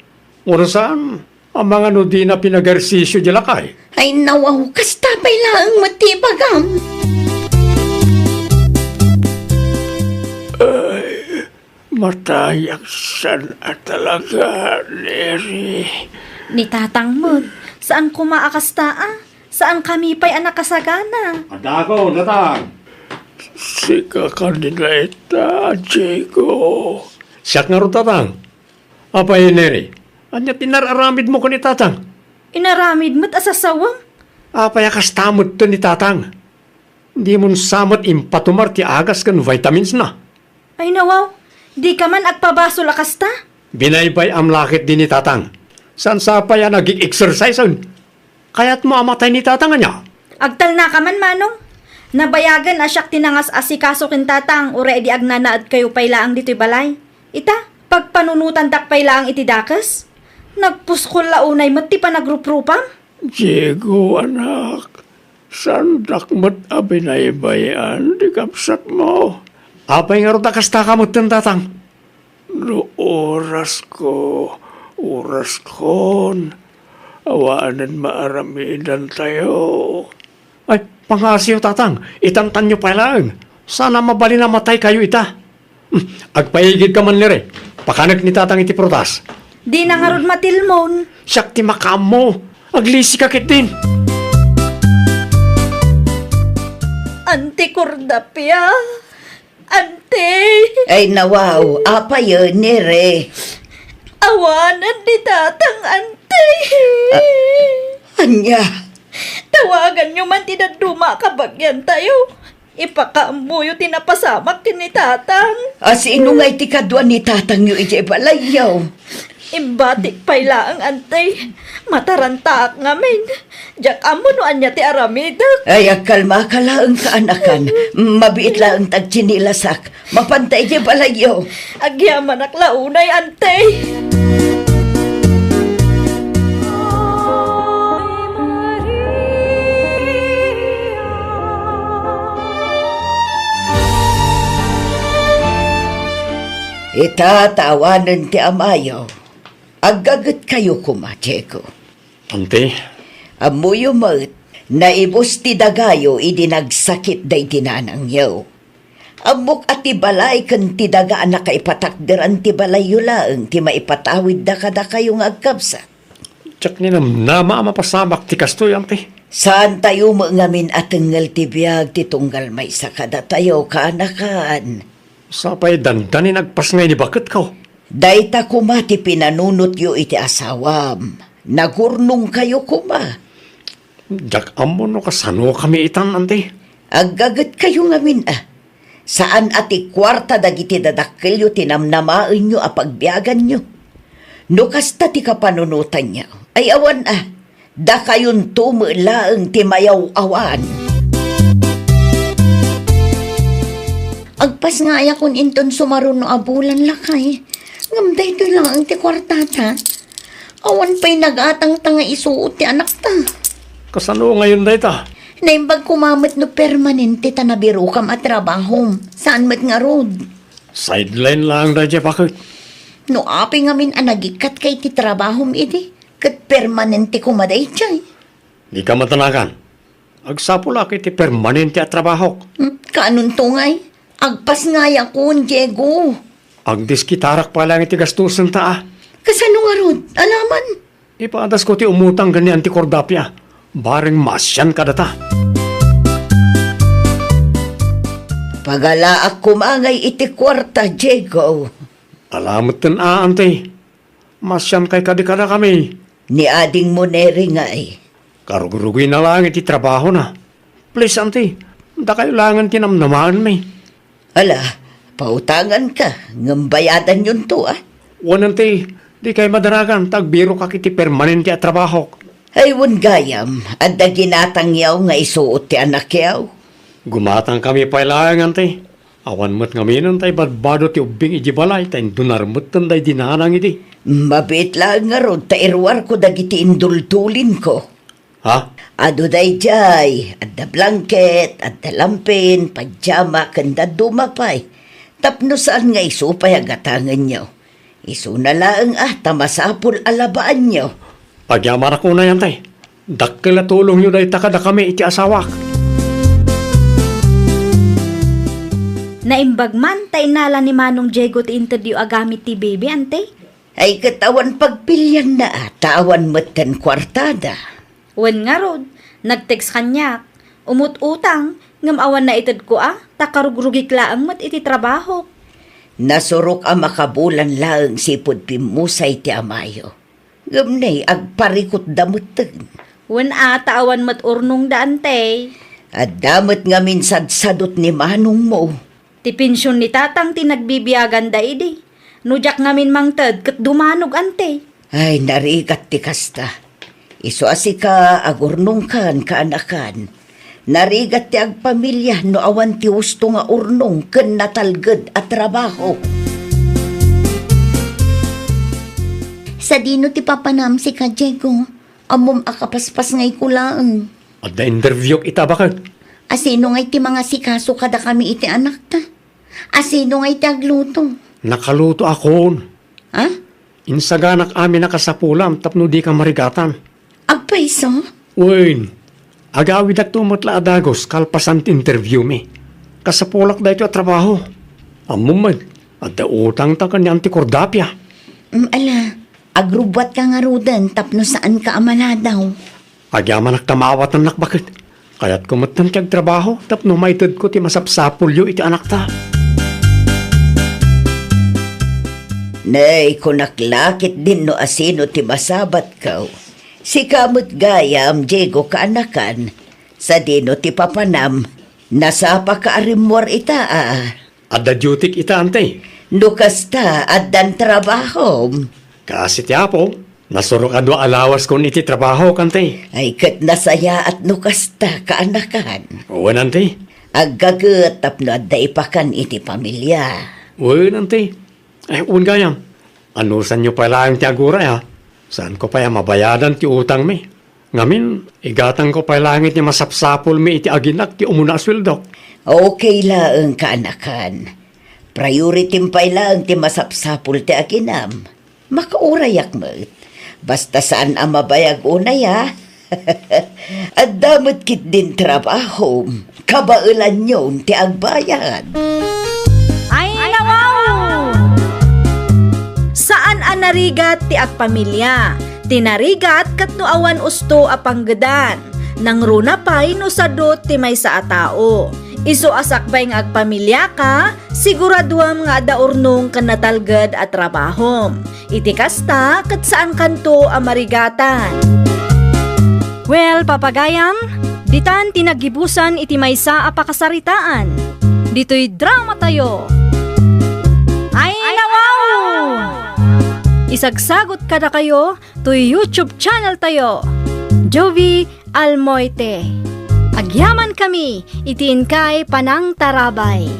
Uro saan, amang ano di na pinagarsisyo di lakay. Ay nawaw, kasta pa'y laang matibagam. Matayak san at talaga, Neri. Ni tatang mo, saan kumaakastaa? Saan kami pa'y anak kasagana? Adako, datang. Sika ka nila ita, Diego. Siyak nga ro, tatang. Apay, Neri. Anya tinararamid mo ko ni tatang. Inaramid mo't asasawang? Apay, kastamot to ni tatang. Di mo samot impatumar ti agas kan vitamins na. Ay nawaw, di ka man agpabasol akasta? Binaybay am lakit din ni tatang. San sa pa yan nag-exercise on? Kaya't mo amatay ni tatang niya. Agtal na ka man, manong. Nabayagan asyak tinangas asikaso kin tatang, ure di agnanaad kayo paylaang dito'y balay. Ita, pagpanunutan dak paylaang iti dakas? Nagpuskol launay mat ti pa nagrupropam? Diego, anak. Sandak mo't abinaybayan di kapsat mo. Apay nga ro kasta kamot ng tatang. No oras kon. Awaanan maaramidan tayo. Ay, pangasiyo tatang, itantan nyo pa lang. Sana mabali na matay kayo ita. Agpaigid ka man nire. Pakanak ni tatang iti prutas. Di na nga rod matilmon. Siyak ti makam mo. Aglisi ka kitin. Ante Cordapia. Ante. Ay nawaw, apa yun, Nere? Awanan ni tatang ante. Anya, Tawagan nyo man tinaduma kabagyan tayo. Ipakaamuyo tinapasamak kin ni tatang. sino nga iti kadwa ni tatang yu iti balayaw? Imbatik payla ang antay. Matarantaak ngamin. Diyak amo no anya ti aramidak. Ay, kalma ka lang kaanakan. Mabiit lang tagchinilasak. Mapantay iti balayaw. Agyaman aklaunay antay. Itatawanan ti amayaw. Agagat kayo kuma, Diego. Ante, Amuyo mat, naibos ti dagayo idinagsakit day tinanang yaw. Amok at ti balay kan ti dagaan na kaipatakderan ti balay yulaang ti maipatawid da kada kayong agkabsat. tsak ni nama mapasamak ti kastoy, ante. Saan tayo ngamin at tengel ti biyag ti tunggal may sakada tayo kaanakan. Sapay dandani nagpas ngay ni bakit ka. Dayta kuma ti pinanunot yo iti asawam. Nagurnong kayo kuma. Jak amo no kasano kami itan, ante. Aggagat kayo ngamin Saan ati kwarta dagiti dadakkel yo tinamnamaan nyo apagbiagan nyo. No kasta ti kapanunutan niya. Ay awan da kayon tumulaang ti mayaw awan. Agpas nga aya kun inton sumaron no abulan lakay. Ngamday to lang ang ti kwartata. Awan pa'y nagatang tanga isuot ti anak ta. Kasano ngayon day ta? Naimbag kumamit no permanente ta nabiro kam at trabahom. Saan mat nga rod? Sideline lang day bakit. No api ngamin anagikat kay ti trabahom iti. Kat permanente kumaday chay. Di ka matanakan. Agsapula kiti permanente at trabaho. Kaanong tungay? Agpas nga yakun, Diego. Agdiskitarak pa lang iti gastusan ta. Kasano nga rod? Alaman. Ipaadas ko ti umutang gani anti Cordapia. Bareng masyan ka data. Pagalaak kumangay iti kwarta, Diego. Alamot tan ante. Masyan kay kadikada kami. Ni ading mo neri nga Karugurugi na lang iti trabaho na. Please ante. Da kayo langan tinamnamaan may. Ala, pautangan ka. Ngambayadan yun to Wanante, di kayo madaragan. Tagbiro ka kiti permanente at trabaho. Ay, wan gayam, at da ginatang yaw nga isuot ti anak yaw. Gumatang kami pailangan tay. Awan mo't ngaminon tay badbado ti ubing iji balay tay dunarmot tanday dinanang iti. Mabit lang nga ron, ta irwar ko dagiti indultulin ko. Ha? Ado day jay, at da blanket, at da lampin, pajama, kanda dumapay. Tapno saan nga isupay agatangan nyo. Isu na lang tamasapul alabaan nyo. Pagyaman ako na yan tay. Dakkel na tulong nyo day takada kami iti asawak. Naimbagman tay nala ni Manong Diego ti interview agamit ti baby ante. Ay katawan pagpilyan na tawan matan kwartada. Wen nga rod, nag-text kanyak. Umut-utang, ngam awan na itad ko takarugrugi klaang mat iti trabaho. Nasurok makabulan lang sipod pimusay ti amayo. Gamnay agparikot damutan. Wen taawan mat urnong daan te. At damot nga minsan sadot ni manong mo. Ti pensyon ni tatang tinagbibiyagan da idi. Nujak ngamin mangtad kat dumanog ante. Ay narigat ti kasta. Iso asika agurnong kan kaanakan. Narigat ti agpamilya no awan ti husto nga urnong ken natalged at trabaho. Sa dino ti papanam si ka, Diego. Amom akapaspas ngay kulaan. At da interview itabakan. Asino ngay ti mga sikaso kada kami iti anak ta. Asino ngay ti agluto. Nakaluto akon. Ha? Insaganak amin nakasapulam tapno di ka marigatan. Agpaiso? Uyn, agawid at tumutla adagos kalpasan ti interview mi. Kasapulak da ito at trabaho. Amumad, at da utang ta kanyan ti kordapya. Ala, agrubwat ka nga rudan tapno saan ka amala daw. Agyaman naktamawat ng nakbakit. Kaya't kumatan kag trabaho tapno maitid ko ti masapsapulyo iti anak ta. Nay, kunaklakit din no asino ti masabat kaw. Si kamot gayam, Diego kaanakan. Sa dino ti papanam, nasapa ka arimwar ita At da duty ita ante. Nukasta at dan trabaho. Kasi ti apo, nasurok adwa alawas kon iti trabaho kante. Ay kat nasaya at nukasta kaanakan. Uwan ante. Aggagat tapno at daipakan iti pamilya. Uwan ante. Ay, uwan gayam. Ano san nyo pala yung ti agura ha? Saan ko pa yung mabayadan ti utang mi? Ngamin, igatang ko pa langit ni masapsapol mi iti aginak ti umuna aswildok. Okay lang kaanakan. Priority pa lang ti masapsapul ti aginam. Makaurayak mo. Basta saan ang mabayag unay ha? At damot kit din trabaho. Kabailan yun ti agbayad. Ay, nawaw! Saan narigat ti agpamilya? Tinarigat kat no awan usto apanggedan. Nang runa pay no sadot ti may sa atao. Isu asakbay nga agpamilya ka, siguraduam nga daurnong kanatalged at trabahom. Iti kasta kat saan kanto amarigatan. Well, papagayam, ditan tinagibusan iti maysa apakasaritaan. Dito'y drama tayo. Ay, nawaw! Isagsagot kada kayo to YouTube channel tayo. Jovi Almoite. Agyaman kami, itiin kay Panang Tarabay.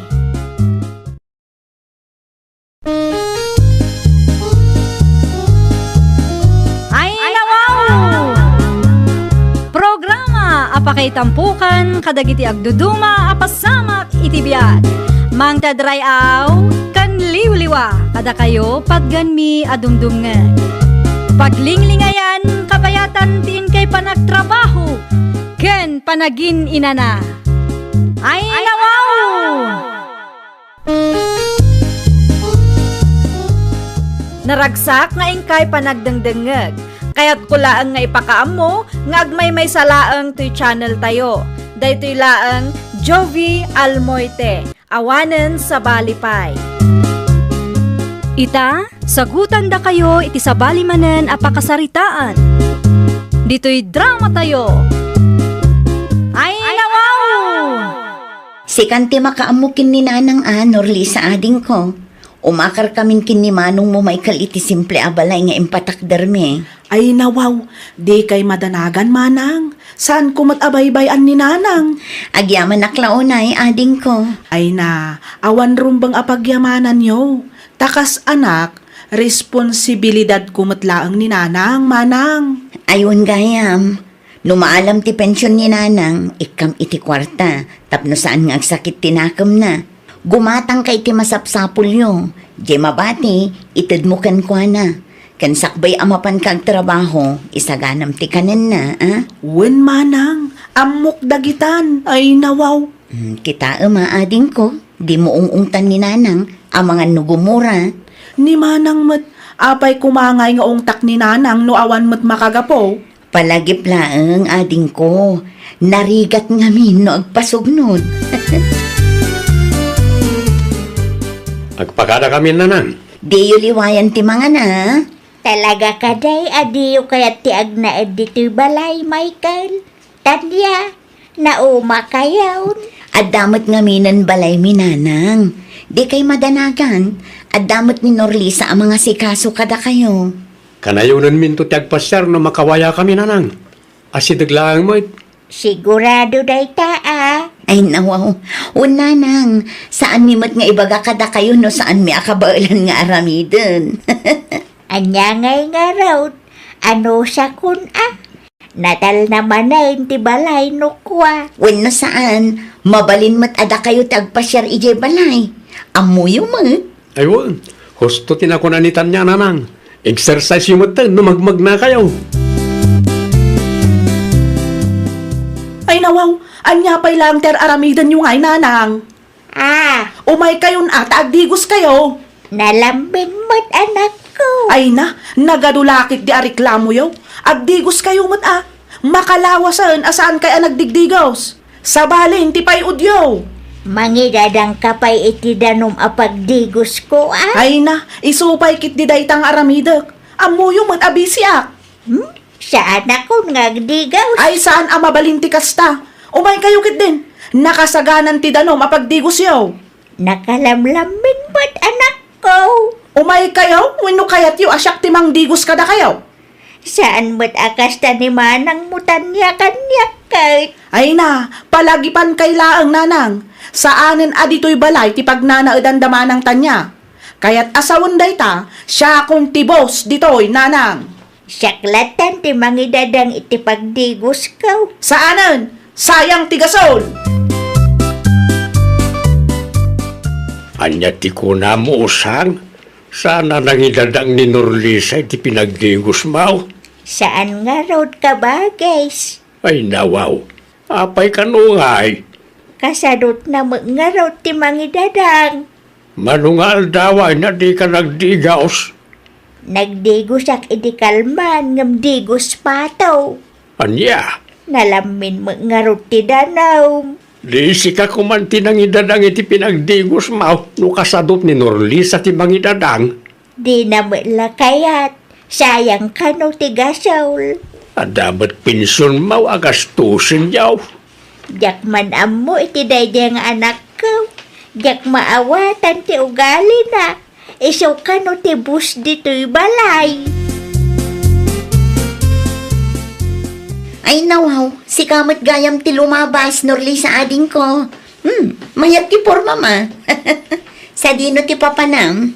Ay, nawaw! Programa apakay tampukan kadagiti agduduma apasamak itibiyat. Mang tadrayaw kan liwliwa kada kayo pagganmi adumdumngan. Paglinglingayan kabayatan tiin kay panagtrabaho ken panagin inana. Ay, nawaw! Naragsak nga ingkay panagdengdengeg. Kaya't kulaan nga ipakaammo nga agmay may salaang to'y channel tayo. Daytoy laang Jovi Almoite. Awanen sa Balipay. Ita, sagutan da kayo iti sa balimanen apakasaritaan. Dito'y drama tayo. Ay, nawaw! Si kanti makaamukin ni nanang Norli sa ading ko. Umakar kamin kin ni manong mo may iti simple abalay nga impatakder me. Ay nawaw, di kay madanagan manang. Saan ko matabaybayan ni nanang? Agyaman naklaunay, ading ko. Ay na, awan rumbang apagyamanan yo. Takas anak, responsibilidad ko matlaang ni nanang, manang. Ayun gayam. Numaalam ti pensyon ni nanang, ikam iti kwarta. Tapno saan nga agsakit tinakam na. Gumatang kay ti masapsapul yo. Di mabati, itid mo kan kwa na. Kan sakbay amapan kag trabaho, isaganam ti kanen na, ah? Wen manang, amok dagitan. Ay nawaw. Kita ading ko, di mo ungungtan ni nanang, ang mga nugumura. Ni manang mat, apay kumangay nga ungtak ni nanang no awan mat makagapo. Palagip laeng, ading ko. Narigat ngamin no agpasugnod. Agpakada kami nanang. Di liwayan ti mga na. Talaga kaday, adiyo kaya ti agnaed dito'y balay, Michael. Tanya, nauma kayaw. Adamot ngaminan balay minanang. Di kay madanagan. Adamot ni Norlisa ang mga sikaso kada kayo. Kanayunan minto ti agpasyar no makawaya kami nanang. Asidaglaang mo Sigurado day taa. Ay nawaw, unanang, saan mi mat nga ibaga kada kayo no saan mi akabailan nga aramiden. Anya ngay nga raw, ano sa kun Natal naman na ti balay no kwa. When no saan, mabalin mat ada kayo tagpasyar ijay balay. Amuyo mat. Ayun, husto tinakunitan niya nanang. Exercise yung matan, numagmag na kayo. Ay nawaw, anya pa'y lang ter aramidan yung ay nanang. Umay kayon agdigos kayo. Nalambing mo't anak ko. Ay na, nagadulakit di ariklamo yo. Agdigos kayo mat Makalawasan asaan kaya nagdigdigos. Sa balin ti pay udyo. Mangidadang kapay iti danom apagdigos ko Ay na, isupay kit di daytang aramidak. Amuyo mat abisiak. Saan ako ngagdigaw? Ay saan amabalin ti kasta. Umay kayo kit din. Nakasaganan ti danom apagdigos yo. Nakalamlamin mo't anak ko. Umay kayo, wino kayat yu asyak ti mangdigos kada kayo. Saan mo't akas ni manang mutanya kanya kay? Ay na, palagipan kay laang nanang. Saanen adito'y balay ti pagnanaedan damanang tanya. Kaya't asawon dayta, siya akong tibos dito'y nanang. Saklatan ti mangidadang iti pagdigos ko. Saanen? Sayang tigasol! Anya ti kuna mo usang. Sana nangidadang ni Norlisa iti pinagdigos mo. Saan nga road ka ba, guys? Ay nawaw, apay kanungay. Kasadot na nga road ti mangidadang. Manungal daw ay na di ka nagdigaos. Nagdigos ak iti kalman ngam digos pataw. Anya, Nalamin nga road ti danaw. di si ka kumanti nangidadang iti pinagdigos mo. No kasadot ni Norlisa ti mangidadang. Di na la kayat. Sayang ka no tigasawl. Adamat pensyon mo agastusin yaw. Jak man amo iti dayday nga anak ko. Jak maawatan ti ugali na. Isaw ka no ti bus dito'y balay. Ay nawaw, si kamot gayam ti lumabas, Norlisa ading ko. Mayat ti porma ma. Sa dino ti papanam.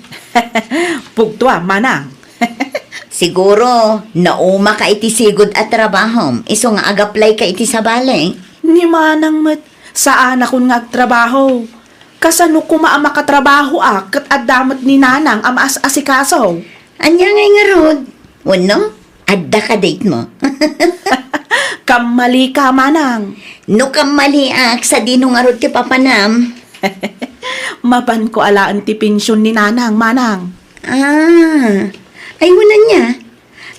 Pugtwa, manang. Siguro, nauma ka iti sigod at trabaho. Iso nga agaplay ka iti sa balay. Ni manang mat, saan akong ngagtrabaho. Kasano ko maamakatrabaho kat adamat ni nanang amas asikaso. Anya ngay nga rod. Wano? Adda ka date mo. Kamali ka manang. No kam maliak sa dino nga rod ti papanam. Mapan ko alaan ti pensyon ni nanang manang. Ay wala niya.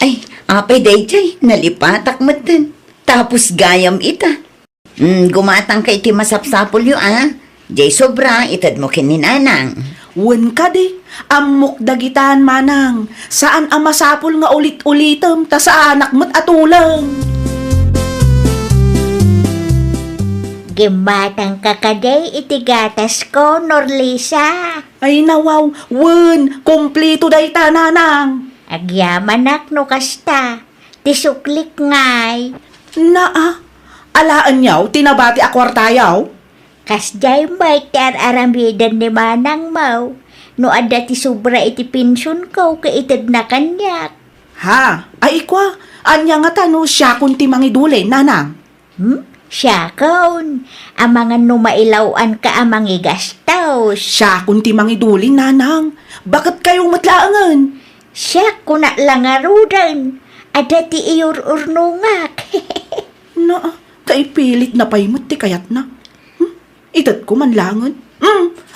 Ay, apay dayjay, nalipatak matan. Tapos gayam ita. Gumatang kay ti masapsapol yu Jay sobra, itad mo kininanang. Wen ka di, amok dagitan manang. Saan ang masapol nga ulit-ulitem ta sa anak mo't atulang. Gimatang kakaday itigatas ko, Norlisa. Ay nawaw, wen, kompleto day ta nanang. Agyaman nak no kasta. Tisuklik ngay. Alaan yaw, tinabati akwartayaw. Kasjay may tiar aramidan ni manang mau. No ada ti sobra iti pensyon ko kaitad na kanyak. Ha, ay ikwa, anya nga tano siya kung timangiduli, nanang. Siya kaun. Amangan no mailawan ka amang igastaw. Siya kung timangiduli, nanang. Bakit kayong matlaangan? Siya kuna lang arudan. Ada ti iur-urnungak. Kaipilit na paimot ti kayat na. Itad ko manlangan.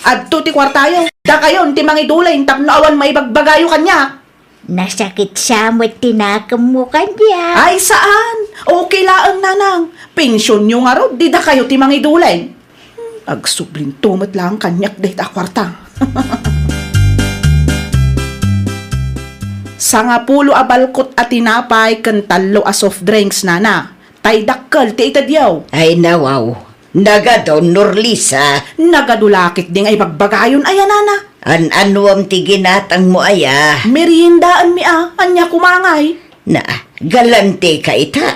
Adto ti kwartayo. Da kayon, ti mangidulay, tapno awan may bagbagayo kanya. Nasakit sa mo't tinakam mo kanya. Ay, saan? Okay laang nanang. Pensyon nyo nga ro, di da kayo ti mangidulay. Agsubling tumot lang kanyak dahit akwarta. Sa nga pulo abalkot at tinapay kan talo a soft drinks, nana. Tay dakkel ti itadyaw. Ay nawaw, nagadon Norlisa. Nagadulakit ding ay bagbagayon, ayan, nana. An-anuam ti ginatang mo aya. Meriendaan mi anya kumangay. Na, galante ka ita.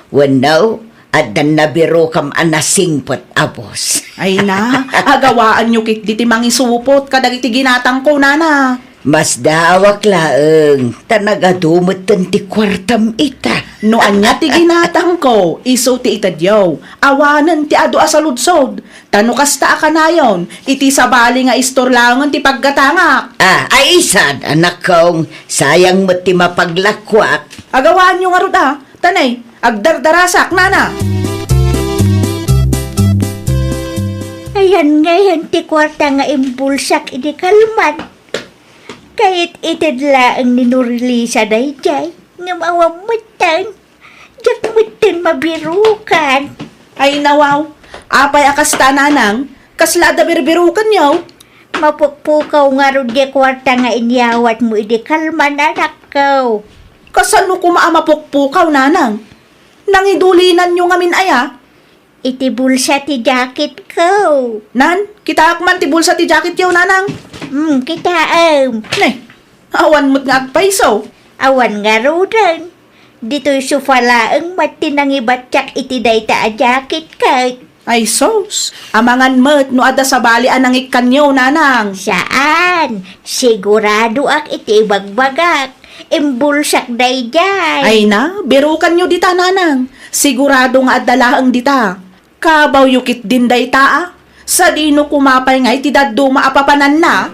Wanaw, at dan nabiro kam anasingpot abos. Ay na, agawaan nyo kit di ti mangisupot kadag iti ginatang ko, nana. Mas dawak laeng, tanagadumot ti kwartam ita. No anya ti ginatang ko, iso ti itadyaw. Awanan ti ado asaludsod. Tano kasta akanayon, iti sabali nga istorlangan ti paggatangak. Ay isad, anak kong, sayang mo ti mapaglakwak. Agawaan nyo nga rod tanay, agdardarasak, nana. Ayan ngayon ti kwarta nga imbulsak ini kalman. Kahit itadla ang ninurlisa na ijay, nga mawamatan. Diyak mutin mabirukan. Ay nawaw, apay akasta nanang, kaslada birbirukan yaw. Mapukpukaw nga ron di kwarta nga inyawat mo idi kalman anak ko. Kasano kumaamapukpukaw, nanang? Nangidulinan nyo ngamin aya? Iti bulsa ti jacket ko. Nan, kita akman ti bulsa ti jacket yaw, nanang. Kita Nay, awan mo't nga agpaiso. awan nga ron. Dito'y sufalaang matinang ibatyak iti dayta a jacket ka. Ay sos, amangan mo't no ada sa bali anang ikanyo, nanang. Saan? Sigurado ak iti bagbagak. Imbulsak dayjay. Ay na, birukan nyo dita, nanang. Sigurado nga adalaang dita. Kabaw yukit din dayta Sa dino kumapay nga iti daddo maapapanan na.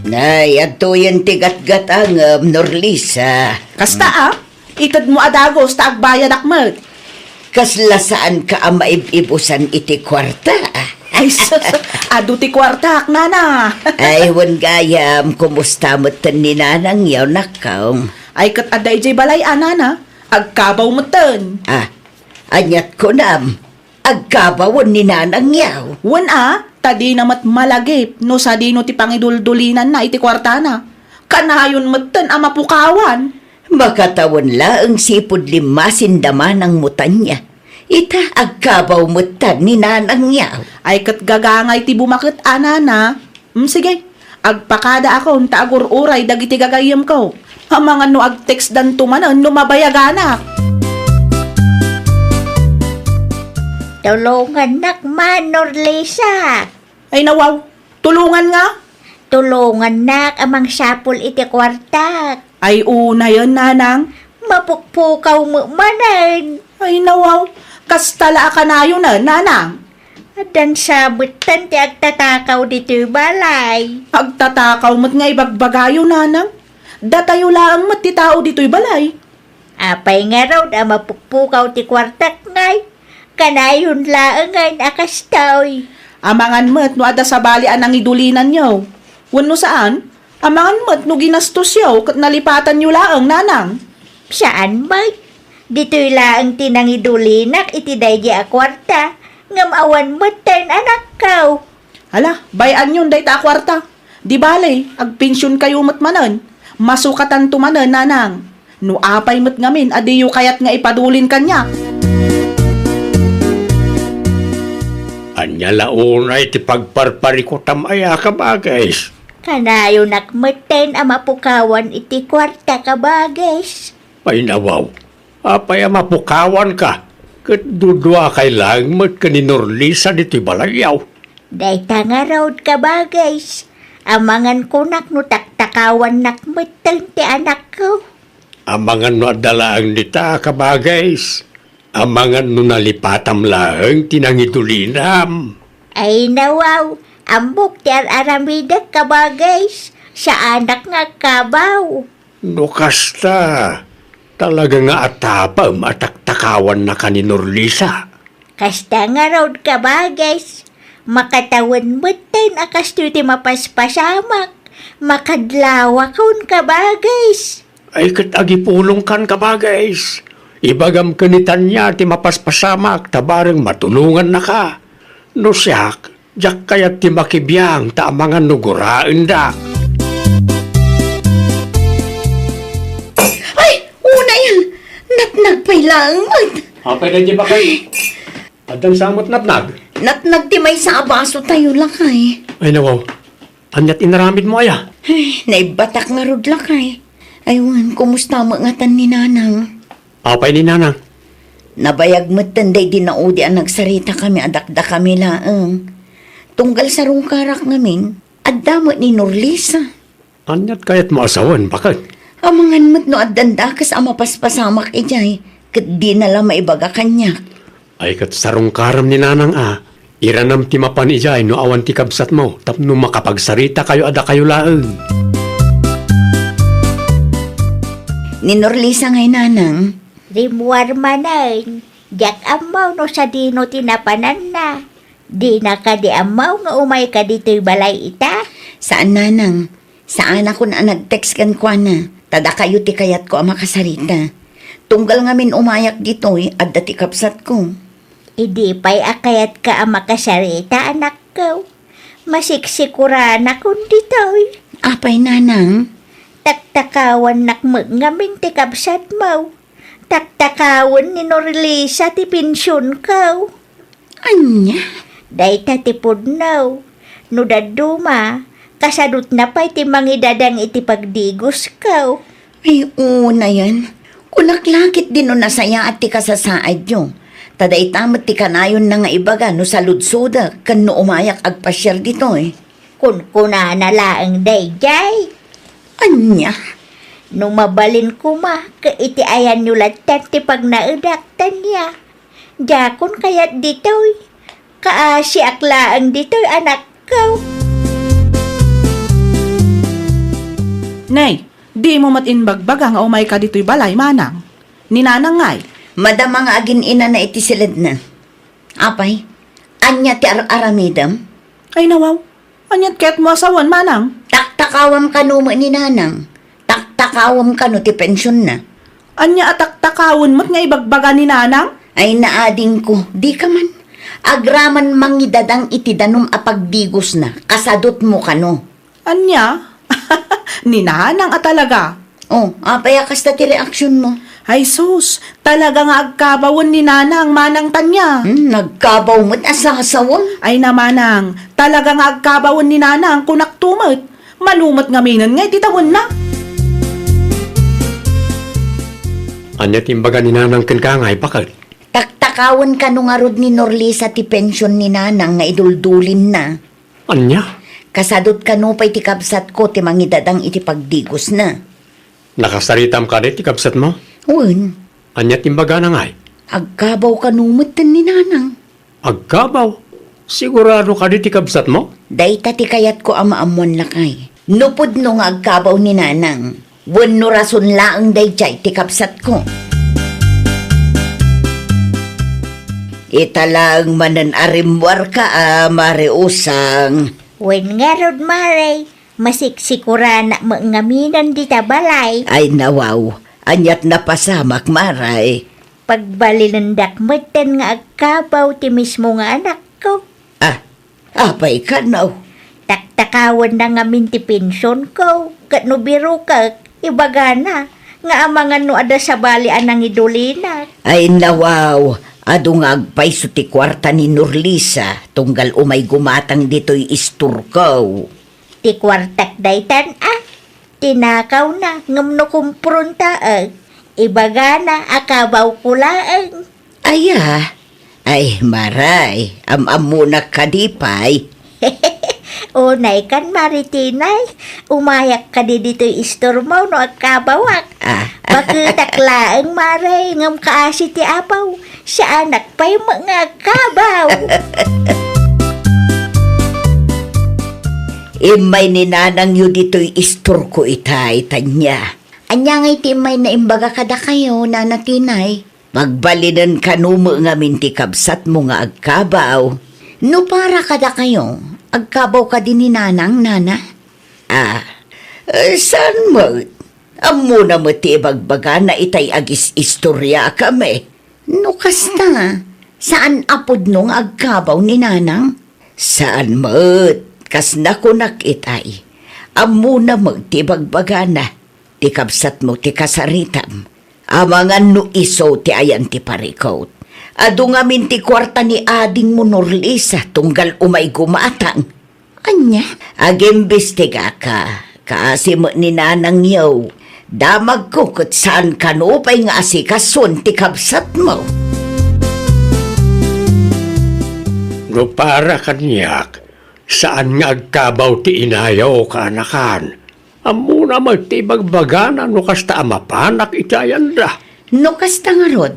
Nay, ato yan tigat-gat ang Norlisa. Kasta itad mo adagos ta agbayad akmet. Kasla saan ka ang maibibusan iti kwarta? Ay adu ti kwartak, nana. Ay, wan gayam, kumusta mo tan ni nanang yaw nakaw? Ay kat aday jay balay nana. Agkabaw mo ten. Anyat ko nam, agkabawon ni nanang yaw. Wan tadi namat malagip no sa dino ti pangiduldulinan na iti kwarta na. Kanayon meten ama pukawan. Makatawan la ang sipod limasin daman ang mutan niya. Ita agkabaw mutan ni nanang yaw. Ay kat gagangay ti bumakit anana. Sige, agpakada ako ta agur-uray dagiti gagayam ko. Hamangan no ag-text dan tumanan no mabayaganak. Tulungan nak man, Norlisa. Ay nawaw, tulungan nga. Tulungan nak amang sapul iti kwartak. Ay una yon, nanang. Mapukpukaw mo manan. Ay nawaw, kastala ka na yun nanang. Dan sabutan ti agtatakaw dito balay. Agtatakaw mo't nga ibagbagayo, nanang. Datayo lang mo't ti tao dito'y balay. Apay nga raw na mapukpukaw ti kwartak ngay. Kanayon laang ngay akastaw. Amangan mo't no ada sa bali anang idulinan nyo. Wano saan? Amangan mo't no ginastos yaw kat nalipatan nyo laang, nanang. Saan ba? Dito'y laang tinangidulinak iti daydi a kwarta. Ngamawan mo ten anak kaw. Hala, bayan yun day ta kwarta. Di bale, agpensyon kayo matmanan. Masukatan tumanan, nanang. No apay mo't ngamin, adiyo kayat nga ipadulin kanya. Anya launay ti pagparparikutam aya ka bagay. Kanayo nakmeten ang mapukawan iti kwarta ka bagay. Ay nawaw, apay mapukawan ka. Kat dudwa kay lang mat ka ni Norlisa dito'y balayaw. Dayta nga raw ka bagay. Amangan ko no taktakawan nakmeten ti anak ko. Amangan no adalaang nita ka bagay. Amangan no nalipatam lang tinangidulinam. Ay nawaw, ambok ti aramida ka bagay. Sa anak nga kabaw. No kasta, talaga nga atapam at taktakawan na ka ni Norlisa. Kasta nga raw ka bagay. Makatawan mo tin akas ti mapaspasamak. Makadlawa kaun ka bagay. Ay kat agipulong kan ka bagay. Ibagam kanitan niya ti mapaspasamak tabarang matulungan na ka. No siyak, jak kayat ti makibiyang ta amangan nuguraan da. Ay, una yan. Natnagpay lang. Apay na di ba kayo? Adang samot natnag. Natnagtimay sa abaso tayo lakay. Ay nawaw, anyat inaramid mo aya. Ay, naibatak nga rod lakay. Aywan, kumusta maangatan ni Nanang? Apay ni Nanang. Nabayag mo't tanday din na udi ang nagsarita kami adakda kami laang. Tunggal sa rungkarak ngamin, adamot ni Norlisa. Anyat kayat mo asawan, bakit? Amangan mo't no addandakas ang mapaspasamak ijay, kat di nalang maibaga kanya. Ay kat sarong karam ni Nanang iranam ti mapan ijay no awan ti kabsat mo, tapno makapagsarita kayo ada kayo laang. Ni Norlisa ngay Nanang, Rimuar manan. Jak amaw no sa dino tinapanan na. Di na ka di amaw nga umay ka dito'y balay ita. saan Nanang? Saan ako na nag-text kan kwa na? Tada kayo ti kayat ko ang makasarita. Tunggal ngamin umayak dito'y adda ti kapsat ko. Idi pa'y akayat ka ang makasarita anak ko. Masiksikura na kung dito'y. Apay Nanang? Taktakawan nakmagngambing ti kabsat mo. Taktakawan ni Norlisa ti pensyon ko. Anya? Day tatipod no. No daduma, kasadot na pa'y ti mangidadang iti pagdigos ko. Ay, una yan. Kunaklakit din no nasaya at ti kasasaad yo. Taday tamat ti kanayon na nga ibaga no sa ludsoda kan no umayak agpasyar dito eh. Kun kuna na laang dayjay. Anya? Nung mabalin ko ma, iti ayan nyo latan ti pag naudaktan niya. Jakon kayat dito'y. Kaasi aklaang dito'y anak ko. Nay, di mo matinbagbaga nga umay ka dito'y balay, Manang. Ni Nanang ngay. Madama nga agin ina na iti silid na. Apay? Anya ti aramidam? Ay nawaw, anyat ket mo asawan, Manang. Taktakawam ka no ni Nanang. Taktakawam ka no ti pensyon na. Anya atak-takawon mo't nga ibagbaga ni Nanang? Ay naading ko, di ka man. Agraman mangidadang iti danum apagdigos na. Kasadot mo ka no. Anya? Ni Nanang talaga. Oh, apay kasta ti reaksyon mo. Ay sus, talaga nga agkabawon ni Nanang Manang tanya. Nagkabaw mo't asasawang. Ay na Manang, talaga nga agkabawon ni Nanang kunak tumot. Malumot nga minan nga ititawon na. Anyat imbaga ni Nanang kenkangay, bakit? Taktakawan ka nung arod ni Norlisa ti pensyon ni Nanang nga iduldulin na. Anya? Kasadot ka no pa'y ti kabsat ko ti mangidadang iti pagdigos na. Nakasaritam ka ti kapsat mo? Uwan, Anyat imbaga na ngay. agkabaw ka numatan ni Nanang. Agkabaw. Sigurado ka ti kapsat mo? Dayta ti kayat ko amaamuan lakay. Nupod no nga agkabaw ni Nanang. Wano rason laang dayjay ti kapsat ko. Italang manan arimwar ka mariusang. Wen nga rod maray, masiksikura na mangaminan di tabalay. Ay nawaw, anyat na pasamak maray. Pagbalinandak matan nga agkabaw ti mismo nga anak ko. Ah, apay ka naw. Taktakawan na nga min ti pensyon ko. Kat no biro ka, ibaga na. nga amangan no ada sa bali anang idulina. Ay nawaw, ado nga agpay so ti kwarta ni Norlisa, tunggal umay gumatang dito'y isturkaw. Ti kwartak daytan tinakaw na ngamno kumpronta ibaga na akabaw kulaang. Ay maray, muna kadipay. Unay kan maritinay, umayak ka di dito'y isturmaw no agkabawak. Bakitaklaang maray ngam kaasi ti apaw, sa anak pa'y mga kabaw. Imay ni nanang yu dito'y isturko itay, tanya. Anya nga iti may naimbaga kada kayo, nanatinay. Magbalinan kanumo nga minti kabsat mo nga agkabaw. No para kada kayo, agkabaw ka din ni nanang, nana? Saan mo? Amo na mo ti ibagbaga na itay agis istorya kami. No kasta, saan apod nung agkabaw ni nanang? Saan mo? Kas nakunak itay. Amo na mo ti ibagbaga na. Ti kabsat mo ti kasaritam. Amangan no iso ti ayan ti parikot. Ado nga minti kwarta ni ading mo Norlisa tunggal umay gumatang. Anya? Agimbestiga ka. Kaasi mo ni nanang yaw. Damag ko kat saan kanupay nga asikason ti kabsat mo. No para kanyak, saan nga agkabaw ti inayaw ka anakan? Amo na magtibagbagana no kasta amapanak itayan da. No kasta nga rod,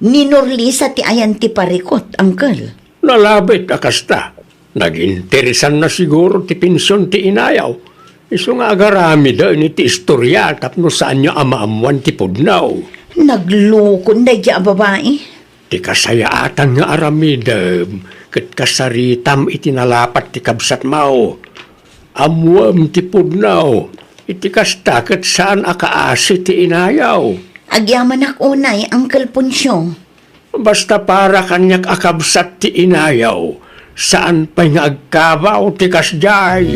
ni Norlisa ti ayan ti parikot, uncle. Nalabit na kasta. Naginteresan na siguro ti pinsyon ti inayaw. Iso nga agarami da ni ti istorya tapno saan niya amaamuan ti pudnaw. Naglukon na dya babae. Ti kasayaatan nga aramidem, ket kasaritam itinalapat ti kabsat mao. Amuam ti pudnaw, iti kasta ket saan akaasi ti inayaw. Agyaman ak unay, Uncle Poncio. Basta para kanyak akabsat ti inayaw, saan pa'y nga agkabaw ti kasjay.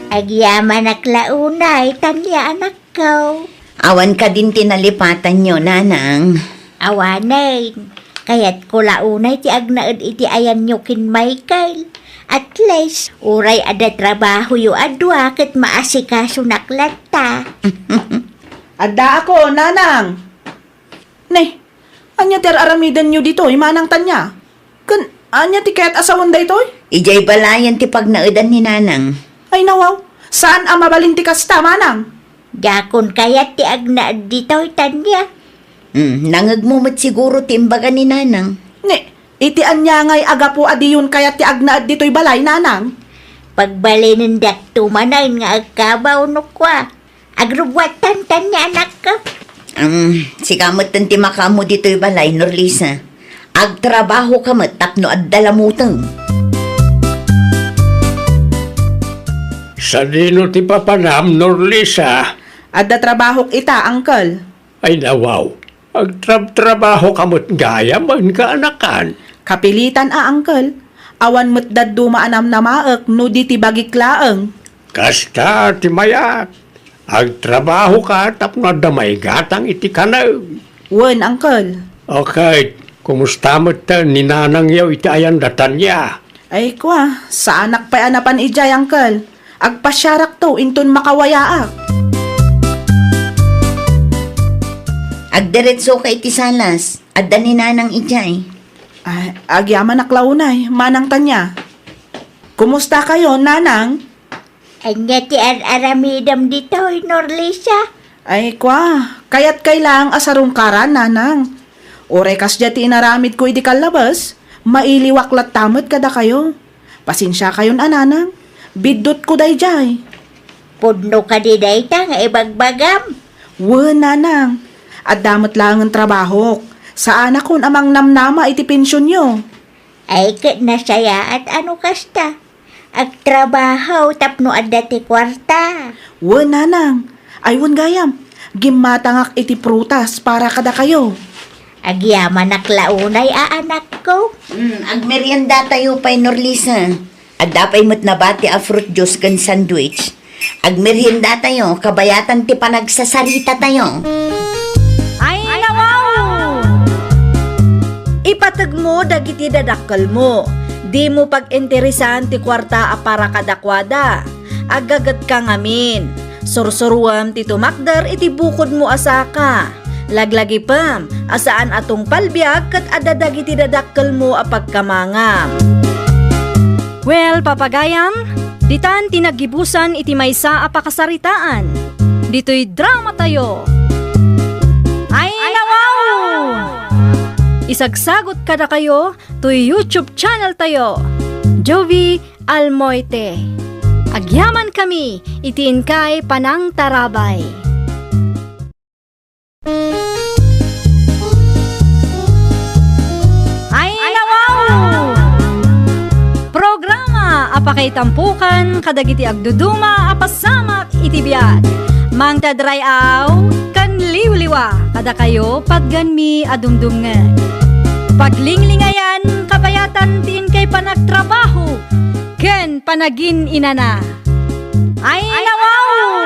Agyaman aklaunay, tanya anak ko. Awan ka din tinalipatan nyo, nanang. Awanay, kaya't ko launay ti agnaed iti ayan nyo kin Michael. At least, uray ada trabaho yu adwa ket maasikaso naklata. Adda ako, nanang. Nay, anya ter aramidan nyo dito, manang tanya. Anya ti kaya't asawan da ito? Ijay balayan ti pagnaedan ni nanang. Ay nawaw, saan ang mabalinti kasta, manang? Dakon kaya't ti agnaed dito'y tanya. Nangagmumot siguro ti imbaga ni nanang. Ni, iti anya ngay agapo adiyon kaya't ti agnaad dito'y balay, nanang. Pagbalinin dak tumanayin nga agkabaw no kwa. Agrubwatan tanya anak ko. Si kamot ti makamo dito'y balay, Norlisa. Agtrabaho kamot tapno at dalamutang. Sa dino ti papanam, Norlisa, Adda trabahok ita, uncle. ay nawaw. Agtrabaho kamot gaya man ka anakan. Kapilitan uncle. Awan mo't daddu maanam na maek no di ti bagiklaeng. Kasta ti mayat. Agtrabaho ka tapno damay gatang iti kanaw. Wen, uncle. Okay, kumusta mo ta ni nanang yaw iti ayan datan niya? Ay kwa, sa anak pa anapan ijay, uncle. Agpasyarak to, inton makawayaak. Agdiretso ka iti salas. Adda ni nanang ijay. Ay, agyaman aklaunay, manang tanya. Kumusta kayo, nanang? Anya ti aramidam dito'y Norlisa. Ay kwa, kaya't kailang asarong karan, nanang. Oray kas ti inaramid ko idi kalabas, mailiwaklat tamot kada kayo. Pasensya kayon, ananang. Bidot ko day jay. Pudno ka di dayta nga ibagbagam. Wen, nanang. At damot lang ang trabaho. Sa anak kon amang namnama iti pensyon nyo. Ay ket nasaya at ano kasta. Agtrabaho tapno adda ti kwarta. Wen, nanang. Ay, wen gayam. Gimatangak iti prutas para kada kayo. Agyaman aklaunay anak ko. Agmerienda tayo pa'y Norlisa. Adda pa'y mo't nabati a fruit juice kan sandwich. Agmerienda tayo, kabayatan ti panagsasarita tayo. Ay, nawaw! Ipatag mo dagiti dadakkel mo. Di mo pag-interesan ti kwarta a para kadakwada. Agagat ka ngamin. Sursuruam ti tumakder iti bukod mo asaka. Laglagi pam, asaan atong palbiag kat adadag iti dadakkel mo a pagkamangam. Well, papagayam, ditan tinagibusan iti maysa a pakasaritaan. Dito'y drama tayo. Ay, nawaw! Isagsagot kada kayo to YouTube channel tayo, Jovi Almoite. Agyaman kami, itiin kay Panang Tarabay. Ay, nawaw! Programa apakay tampukan kadagiti agduduma apasamak itibiyat. Mang tadrayaw kan liwliwa kada kayo pagganmi adumdumngan. Paglinglingayan kabayatan tin kay panagtrabaho ken panagin inana. Ay, nawaw!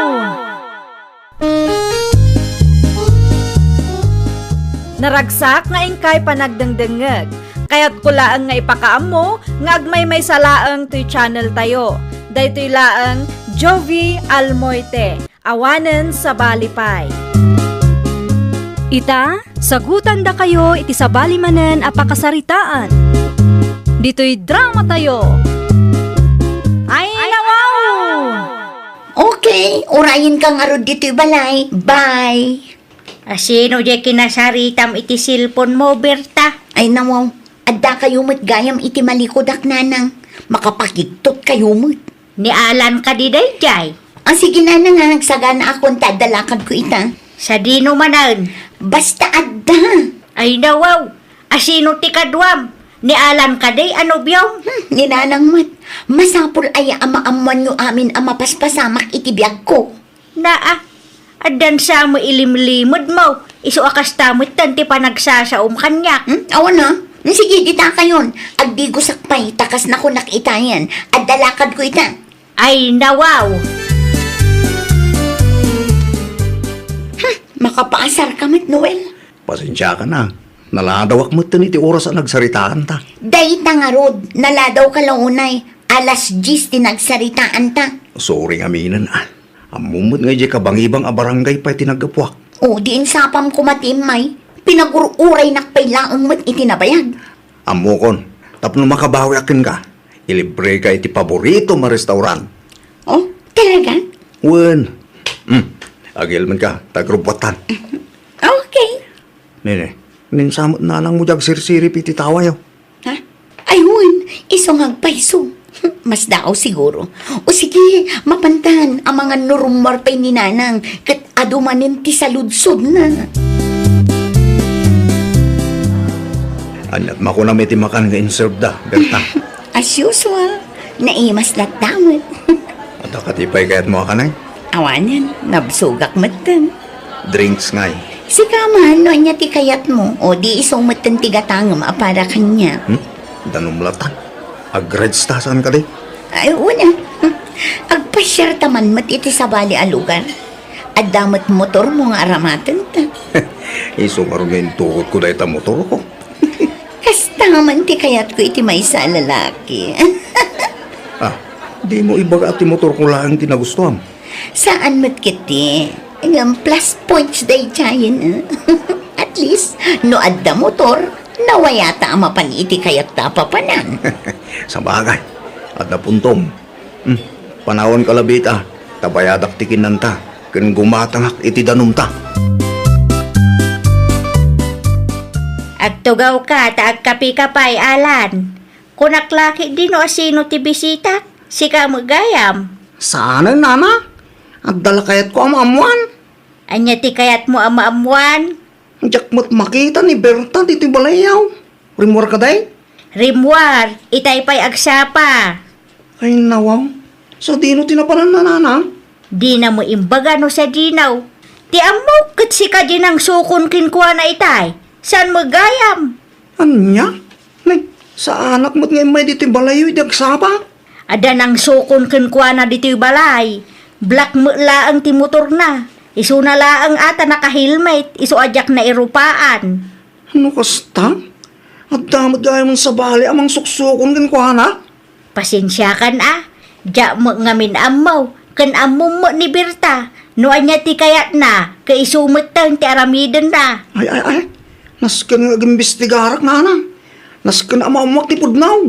Naragsak nga ingkay panagdengdengeg. Kaya't kulaang nga ipakaam mo, nga agmay may salaang to'y channel tayo. Daytoy laang Jovi Almoite, awanen sa balipay. Ita, sagutan da kayo iti sa balimanen a pakasaritaan. Dito'y drama tayo. Ay, nawaw! Okay, urayin kang arod dito'y balay. Bye! Asino di kinasaritam iti silpon mo, Berta? Ay nawaw, adda kayo mo't gayam iti malikodak nanang. Makapakigtot kayo mo't. Ni Alan ka di dayjay. Sige nanang nga, nagsagana akong tadalakad ko ita. Sa dino manan. Basta adda. Ay nawaw, asino ti kadwam? Ni Alan ka day, ano biyong? Ni nanang mo't, masapul ay ama-amuan nyo amin ang mapaspasamak iti biyag ko. Naa, adan sa mo ilimlimod mo. Isu akas tamot tanti pa nagsasaom kanya. Awan na. Sige, dita kayon. Agdi ko sakpay, takas na ko nakita yan. Adalakad ko ita. Ay nawaw. Makapaasar ka mat, Noel. Pasensya ka na. Naladawak mo ito iti oras ang nagsaritaan ta. Dahita nga rod, naladaw ka launay. Alas 10 tinagsaritaan ta. Sorry nga minan ah. Amumot nga di kabangibang a barangay pa tinagapwak. O, diin sapam ko matimay. Pinagururay nakpailaong mat itinabayag. Amukon, tapno makabawi akin ka. Ilibre ka iti paborito ma restaurant. Oh, talaga? Wen. Agil man ka, tagrubatan. Okay. Nene, ninsamot na lang mo jag sirsirip iti tawayo. Ha? Ayun, isong agpaiso. Mas dao siguro. O sige, mapantan ang mga nurumar pa'y ni nanang kat adumanin ti saludsod na. Anyat mako na may timakan nga inserve da, Berta. As usual, naimas na tamot. At akatipay kayat mo kanay. Awanan, nabsugak matan. Drinks ngay. Si Kaman, no niya ti kayat mo, o di isong matan tigatangam para kanya. Danumlatan. Agreds ta saan ka di? Ay, una. Agpasyar taman mat iti sa bali a lugar. At damat motor mo nga aramatan ta. Isong arumin tuhod ko dahi ta motor ko. Kasta man ti kayat ko iti may sa lalaki. Di mo ibaga at motor ko lang tinagustuhan. Saan mat kiti? Ang plus points day chayin. At least, no adda motor, nawayata ang mapaniti kayat tapapanan. Sa bagay. At napuntom. Panahon kalabit tabayadak tikinan ta. Kan gumatangak iti danum ta. Agtugaw ka, taag kapi-kapay, Alan. Kunaklaki din o asino ti bisita, si ka magayam. Sana, nana? At dala kayat ko amamuan. Anya ti kayat mo amaamuan. Diyak mo't makita ni Berta dito balayaw. Rimor ka day? Rimwar, itay pa'y agsapa. Ay nawaw. Sa dino tinapanan na nana? Di na mo imbaga no sa dinaw. Ti amok kat si ka din ang sukon kinkwa na itay. Saan magayam? Anya? Nay, sa anak mo't ngayon may dito balayaw idagsapa? Ada nang sukon kinkwa na dito'y balay. Black mo laang ti motor na. Isu na laang ata naka-helmet. Isu ajak na irupaan. Ano kasta? At damot gaya mong sa bali amang suksukon kan ko na. Pasensya kan Diya mo ngamin amaw. Kan amom mo ni Berta. Noan niya ti kayat na. Kaisumot ti aramidan na. Ay. Naskan nga gimbestigarak na na. Naskan amamak ti pudnaw.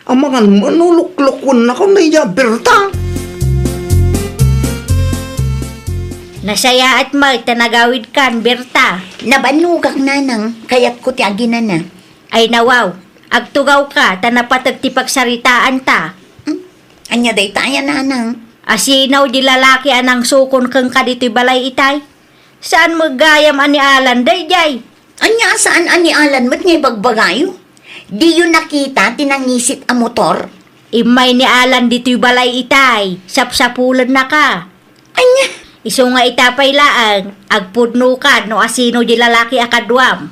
Amangan manuluklukon na ko na iya Berta. Nasaya at tanagawid kan, Berta. Nabanugak nanang, kayat ko ti aginana. Ay nawaw, agtugaw ka, tanapatag ti pagsaritaan ta. Anya day tayo nanang. Asinaw di lalaki anang sukon kang kadito'y balay itay. Saan magayam ani Alan, day jay? Anya saan ani Alan mo't ngay bagbagayo? Di yun nakita tinangisit a motor. Imay ni Alan dito'y balay itay, sapsapulan na ka. Anya? Iso nga itapay laang, agpudno ka no asino di lalaki akadwam.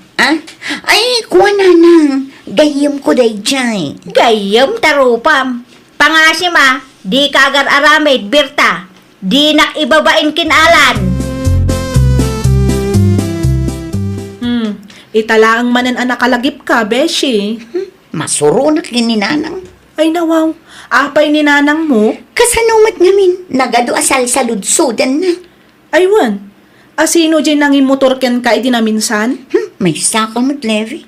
Ay, kuha nanang. Gayam ko day jay. Gayam tarupam. Pangasim di ka agar aramid, Berta. Di nak ibabain kin Alan. Italaang manan ang nakalagip ka, Beshi. Masuro na kini nanang. Ay nawaw, apay ni nanang mo? Kasanumat ngamin, nagado asal sa ludsudan na. Aywan, asino dyan nang motor ken ka idinaminsan? May saka mo't Levi.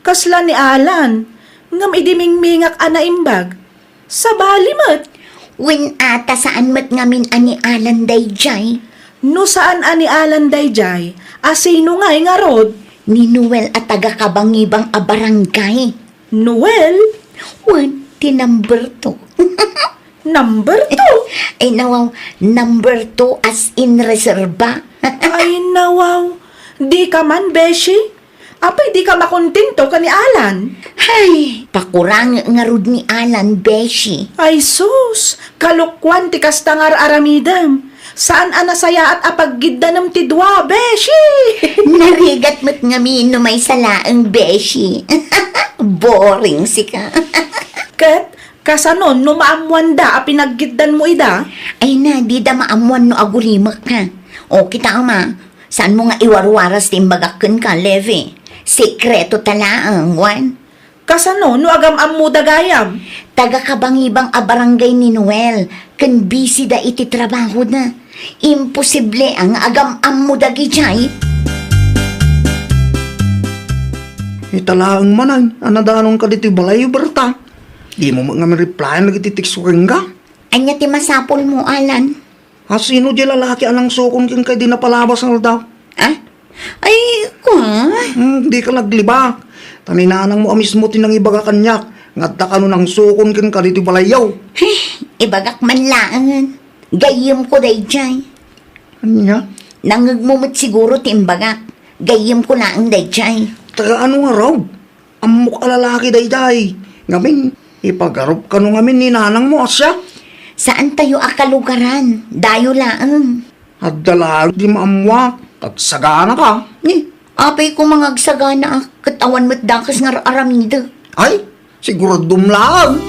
Kasla ni Alan, ngam idimingmingak ana imbag. Sa balimot, Win ata saan mat ngamin ani Alan day jay. no saan ani Alan dayjay, asino nga'y nga rod? Ni Noel at taga-kabangibang a barangay. Noel, Wan, ti number 2. number 2. Ay nawaw, number 2 as in reserva. Ay nawaw, di ka man, Beshi. Apay di ka makontento ka ni Alan. Hay, pakurang nga rod ni Alan, Beshi. Ay sus, kalukwan ti kastangar aramidam. Saan anasaya at apaggiddanam ti dwa, Beshi? Narigat mo't ngamin no may salaang Beshi. Boring si ka. Ket, kasanon no maamuanda a pinaggiddan mo ida? Ay na, di da maamuan no agulimak ka. O kita ama, saan mo nga iwarwaras timbagakan ka, Levi? Sekreto talaang, Juan. Kasano no agam ammo dagayam? Taga-kabangibang a barangay ni Noel, kan busy da iti trabaho na. Imposible ang agam-am mo dagi jay. Italaang manan, anadanong ka dito balayo Berta. Di mo nga reply nagititiksukin ka. Anya ti masapol mo, Alan? Asino di lalaki anang sukon king kay di napalabas ng daw. Ay, Di ka naglibak. Taninanang mo mismo tinang ibaga kanyak. Ngadta ka nun ang sukon king ka dito balayaw. ibagak man laan. Gayem ko day jay. Anya? Nangagmumot siguro ti imbagak. Gayem ko laang day jay. Taga ano nga raw? Amok ka lalaki day. Ngamin, ipagarup ka nung ngamin ni nanang mo asya. Saan tayo akalugaran? Dayo laang. At dalag di maamwak. Kagsagana ka. Apay ko mangagsagana katawan mo't dakas nga aramida. Ay, siguro dumlag.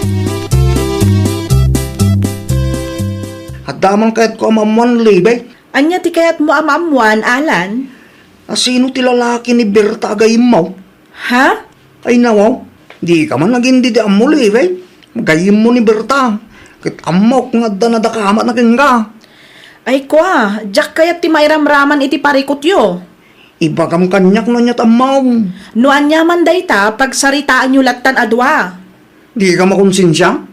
At damang kahit ko amamuan libay. Anya ti kayat mo amamuan, Alan? Asino ti lalaki ni Berta agayim mo? Ha? Ay nawaw, di ka man naging di mo libay. Magayim mo ni Berta. Kit amok nga danadakamat na ka. Ay kwa, jak kayat ti mairamraman iti parikot yo. Ibagam kanyak na niya tamaw. Nuan niya man dayta, pagsaritaan nyo latan adwa. Di ka makonsensya?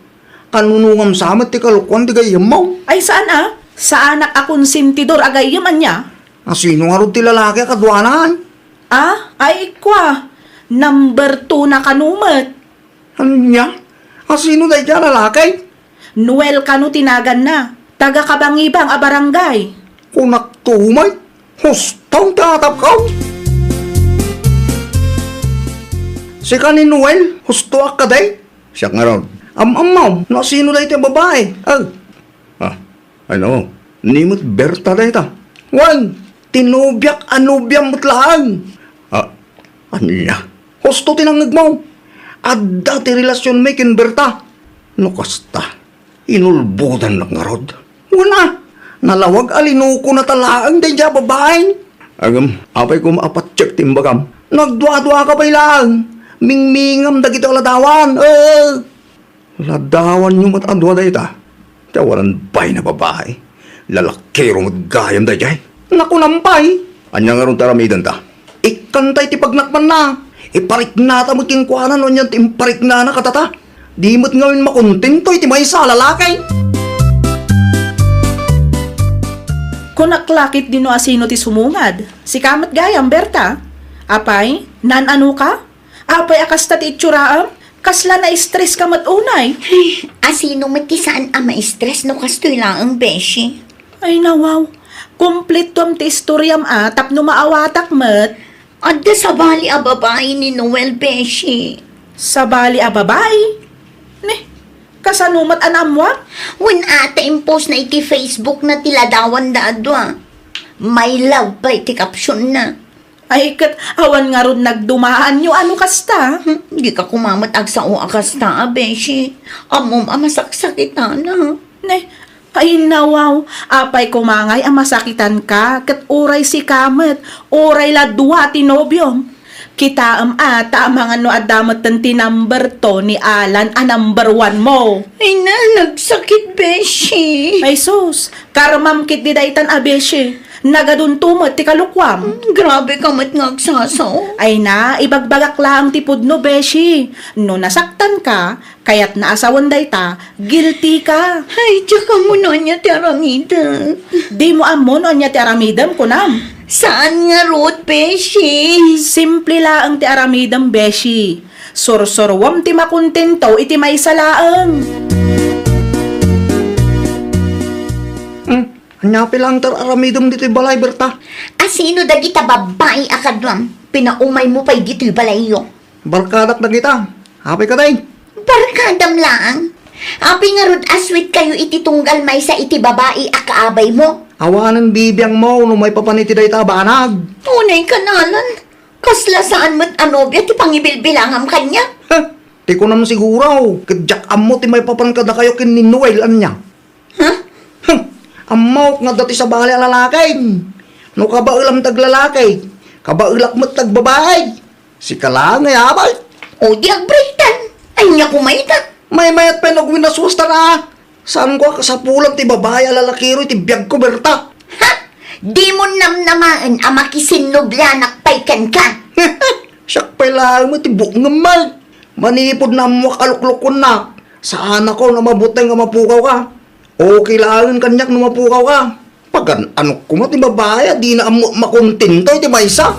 Kanunungam sa amat ti kalukwan ti gayim mo. Ay saan Sa anak akong sintidor agayaman niya? Asino nga rin ti lalaki kadwanan? Ay kwa, number 2 na kanumat. Ano niya? Asino dahi ka lalaki? Noel kanu tinagan na, taga-kabangibang a barangay. Kunak tumay, hustong tatapkaw. Si ni Noel, husto ka day? Siya nga ron. Amaw, na sino dahi tayo babae? Ano? Nimot Berta dahi ta. Wan, tinubyak anubyang mutlaan. Ano niya? Husto tinangag mo. Adda ti relasyon may kin Berta. No kasta, inulbudan na nga rod. Wala, Nalawag alinuko na talaang day dya babaeng. Apay ko maapat-check timbagam. Nagdwa-dwa ka pa ilang. Mingmingam da kita ladawan. Ladawan nyo matadwa da ita. Tawaran bay na babae. Lalakero magayam da jay. Naku nampay. Anya nga ron taramidan ta. Ikantay ti pagnakman na. Iparik na ta mo tingkwanan o niyan timparik na katata. Di mo't ngawin makontento iti may sa lalakay. Kunaklakit din no asino ti sumungad. Si kamat gayam, Berta. Apay, nan-ano ka? Apay akasta ti itsuraam? Kasla na stress ka matunay. Asino mati saan ang ma-stress no kastoy lang ang beshi? Ay nawaw. Kompleto am ti istoryam tap no maawatak mat. Adda sa bali a babae ni Noel beshi. Sa bali a babae. Neh, kasanumat anamwa? When ata impose na iti Facebook na tiladawan da adwa. May love pa iti caption na. Ay kat awan nga ron nagdumaan nyo ano kasta. Di ka kumamat agsao akasta beshi. Amom amasaksakit na. Neh, ay nawaw. Apay kumangay ang masakitan ka. Kat uray si kamet. Uray la duwa ti nobyom. Kita ata mga no adamat ti number 2 ni Alan a number 1 mo. Ay na, nagsakit beshi. Ay sus, karamam kit di daytan a beshi. Nagadun tumot ti kalukwam. Grabe ka mat ngagsasaw. Ay na, ibagbagak lang ti pudno beshi. No nasaktan ka, kayat naasawan dayta, guilty ka. Ay, tsaka mo na niya ti aramida. Di mo amon o niya ti aramidam kunam. Saan nga road, beshi? Simple laang ti aramidam beshi. Sorsorwam ti makontento iti may salaang. Hanyapi lang tar aramidom dito balay, Berta. Asino dagita babae akadwam? Pinaumay mo pa'y dito'y balayo. Barkadak na kita. Happy ka day. Barkadam lang. Api nga rod aswit kayo iti tunggal may sa iti babae akaabay mo. Awanan bibiyang mo no may papaniti day tabanag. Tunay kanalan. Kasla saan mo't anobya ti pangibilbilangam kanya. Ti ko naman siguro. Kadyak amo ti may papankada kayo kin ni Noel anya. Ha? Amok nga dati sa bali lalakay. No kabailam taglalakay. Kabailak mo't tagbabay. Si kalangay abay. O di agbritan. Ay niya kumaita. May mayat pa nagwinaswasta na. Saan ko kasapulang ti babae alalakiro iti biyag ko, Berta? Ha? Di mo namnamaan ang makisinublanak paykan ka. Siyak pa'y lang mo ti buungamal. Manipod na mo kaluklukon na. Saan ako na mabutay nga mapukaw ka? Okay lang kanyak na mapukaw ka. Pag ano ko mo ti babae, di na makontento iti maysa.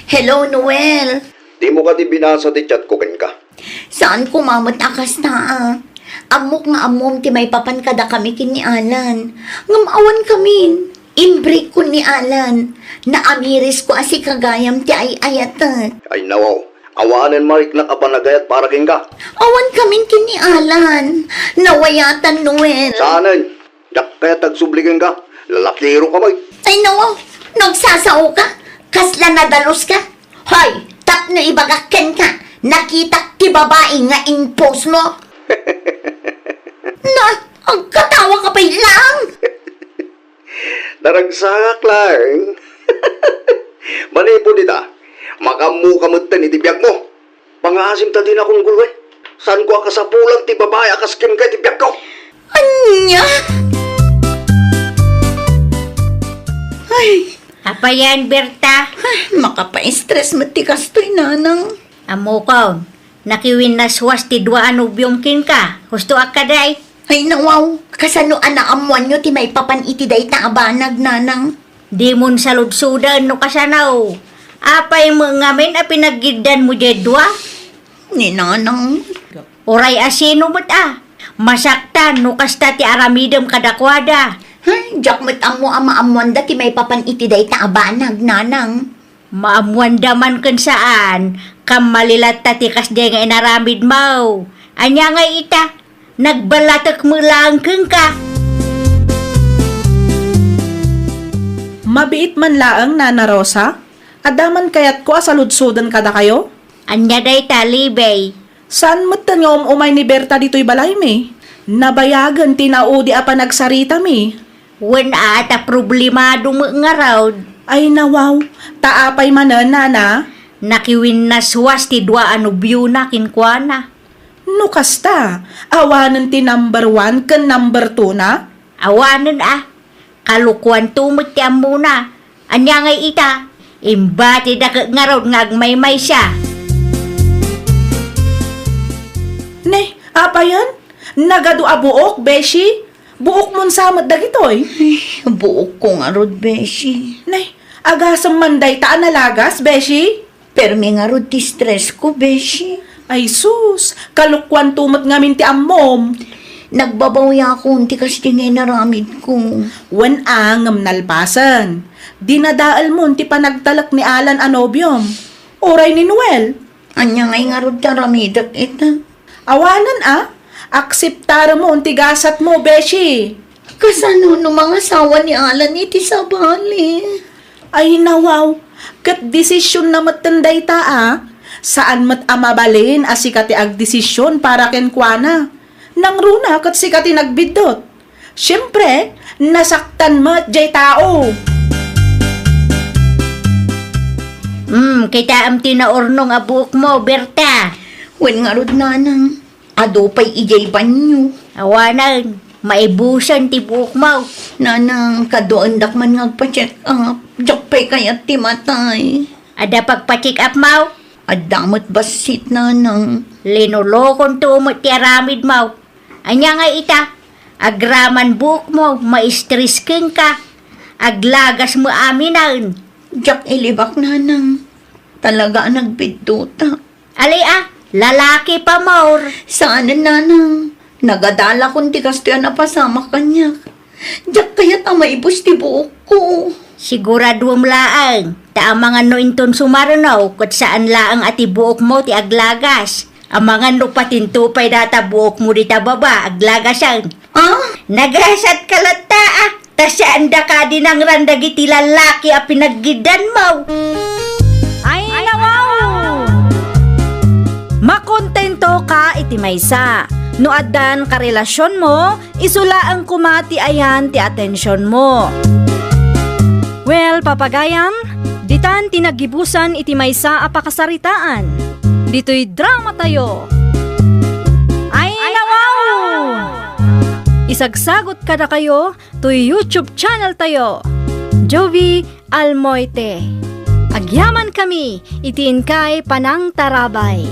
Hello, Noel. Di mo ka di binasa ti chat ko ka. Saan kumamat akas na Amok nga amom ti may papankada kami kin ni Alan. Ngamawan kami. Imbreak ko ni Alan. Naamiris ko asi kagayam ti ay ayatan. Ay nawaw, awanan marik na kapanagayat para king ka. Awan kami kin ni Alan. Nawayatan, Noel. Saanan? Yak kaya tagsubligan ka. Lalakiro ka may. Ay nawaw, nagsasao ka. Kasla nadalos ka. Hoy, tap no ibagakken ka. Nakita ti babae nga impose mo. Na, ang katawa ka pa lang. Naragsakak lang. Manipod ita. Makamukamutan iti biyag mo. Pangasim ta din akong gulwe. Saan ko akasapulang ti babae akaskim ka iti biyag ko? Anya? Ay, Apayan, Berta. makapa-stress matikas to'y nanang. Amo ko, nakiwin na swas ti dua anubyong kin ka. Gusto akaday. Ay nawaw, kasano anaamuan nyo ti may papan iti day ta abanag nanang. Di mon saludsudan no kasanaw. Apay mo ngamin a pinaggidan mo jedwa. Ni nanang. Oray asino mo't Masaktan no kasta ti aramidem kadakwada. Ay, jak mo't amo amaamuan da ti may papan iti day ta abanag nanang. Maamuan daman kun saan. Kam malilat tatikas de nga inaramid mo. Anya nga ita. Nagbalatak mo lang keng ka. Mabiit man laang, Nana Rosa? Adaman kayat ko asaludsudan kada kayo? Anya day talibay. Saan mo't nga umay ni Berta dito'y balay me? Nabayagan tinaudi a panagsarita mi. Wen ata problemado mo nga raw. Ay nawaw, taapay manan nana. Nakiwin na swas ti dua anubyo na kinkwana. No kasta, awanan ti number 1 ken number 2 na? Awanan Kalukuan tumot ti amuna. Anya ngay ita. Imbati da nga raw ngagmaymay siya. Ne, apa yan? Nagadu a buok, beshi? Buok mon samad dagitoy. Buok ko nga rod, beshi. Ne, agasam manday ta analagas, beshi? Pero may nga rod ti stress ko, beshi. Ay sus, kalukwan tumot ngamin ti ammom. Nagbabawi ako ti kasi ngay naramid ko. Wen angam nalpasan. Dinadaal mo ti panagtalak ni Alan anobyom. Oray ni Noel. Anya ngay nga rod taramidak ita. Awanan akseptara mo ti gasat mo, beshi. Kasano no mga asawa ni Alan iti sabali. Ay nawaw, kat desisyon na matanday ta Saan mat amabalin asikati ag desisyon para kenkwana. Nang runa kat sikati nagbidot. Siyempre, nasaktan mat jay tao. Kita am tinaurnong abuok mo, Berta. Wen nga rod nanang. Ado pa'y ijay banyo. Awanan, maibusan ti buok mo. Nanang, kadoan dak man ngagpa-check up. Diyak pa'y kayat ti matay. Ada pagpa-check up mo. Adamot basit nanang. Linulokon tumot ti aramid mo. Anya nga ita. Agraman buok mo, maistress ken ka. Aglagas mo aminan. Diyak ilibak nanang. Talaga nagbidota. Ali lalaki pa more. Saan nanang? Nagadala kong ti kastoyan na pasama kanya. Diyak kaya't maibos ti buok ko. Siguraduam laang. Ta ang mga no inton sumaranaw kat saan laang ati buok mo ti aglagas. Ang mga no patintupay data buok mo di ta baba aglagasan. Nagasat kalata ta saan da ka din ang randag iti lalaki a pinaggidan mo. Ay nawaw! Makontento ka iti maysa. No addan ka relasyon mo, isula ang kumati ayan ti atensyon mo. Well, papagayam, ditan tinagibusan iti maysa a pakasaritaan. Dito'y drama tayo. Ay nawaw! Isagsagot ka na kayo to YouTube channel tayo. Jovi Almoite. Agyaman kami, itiin kay Panang Tarabay.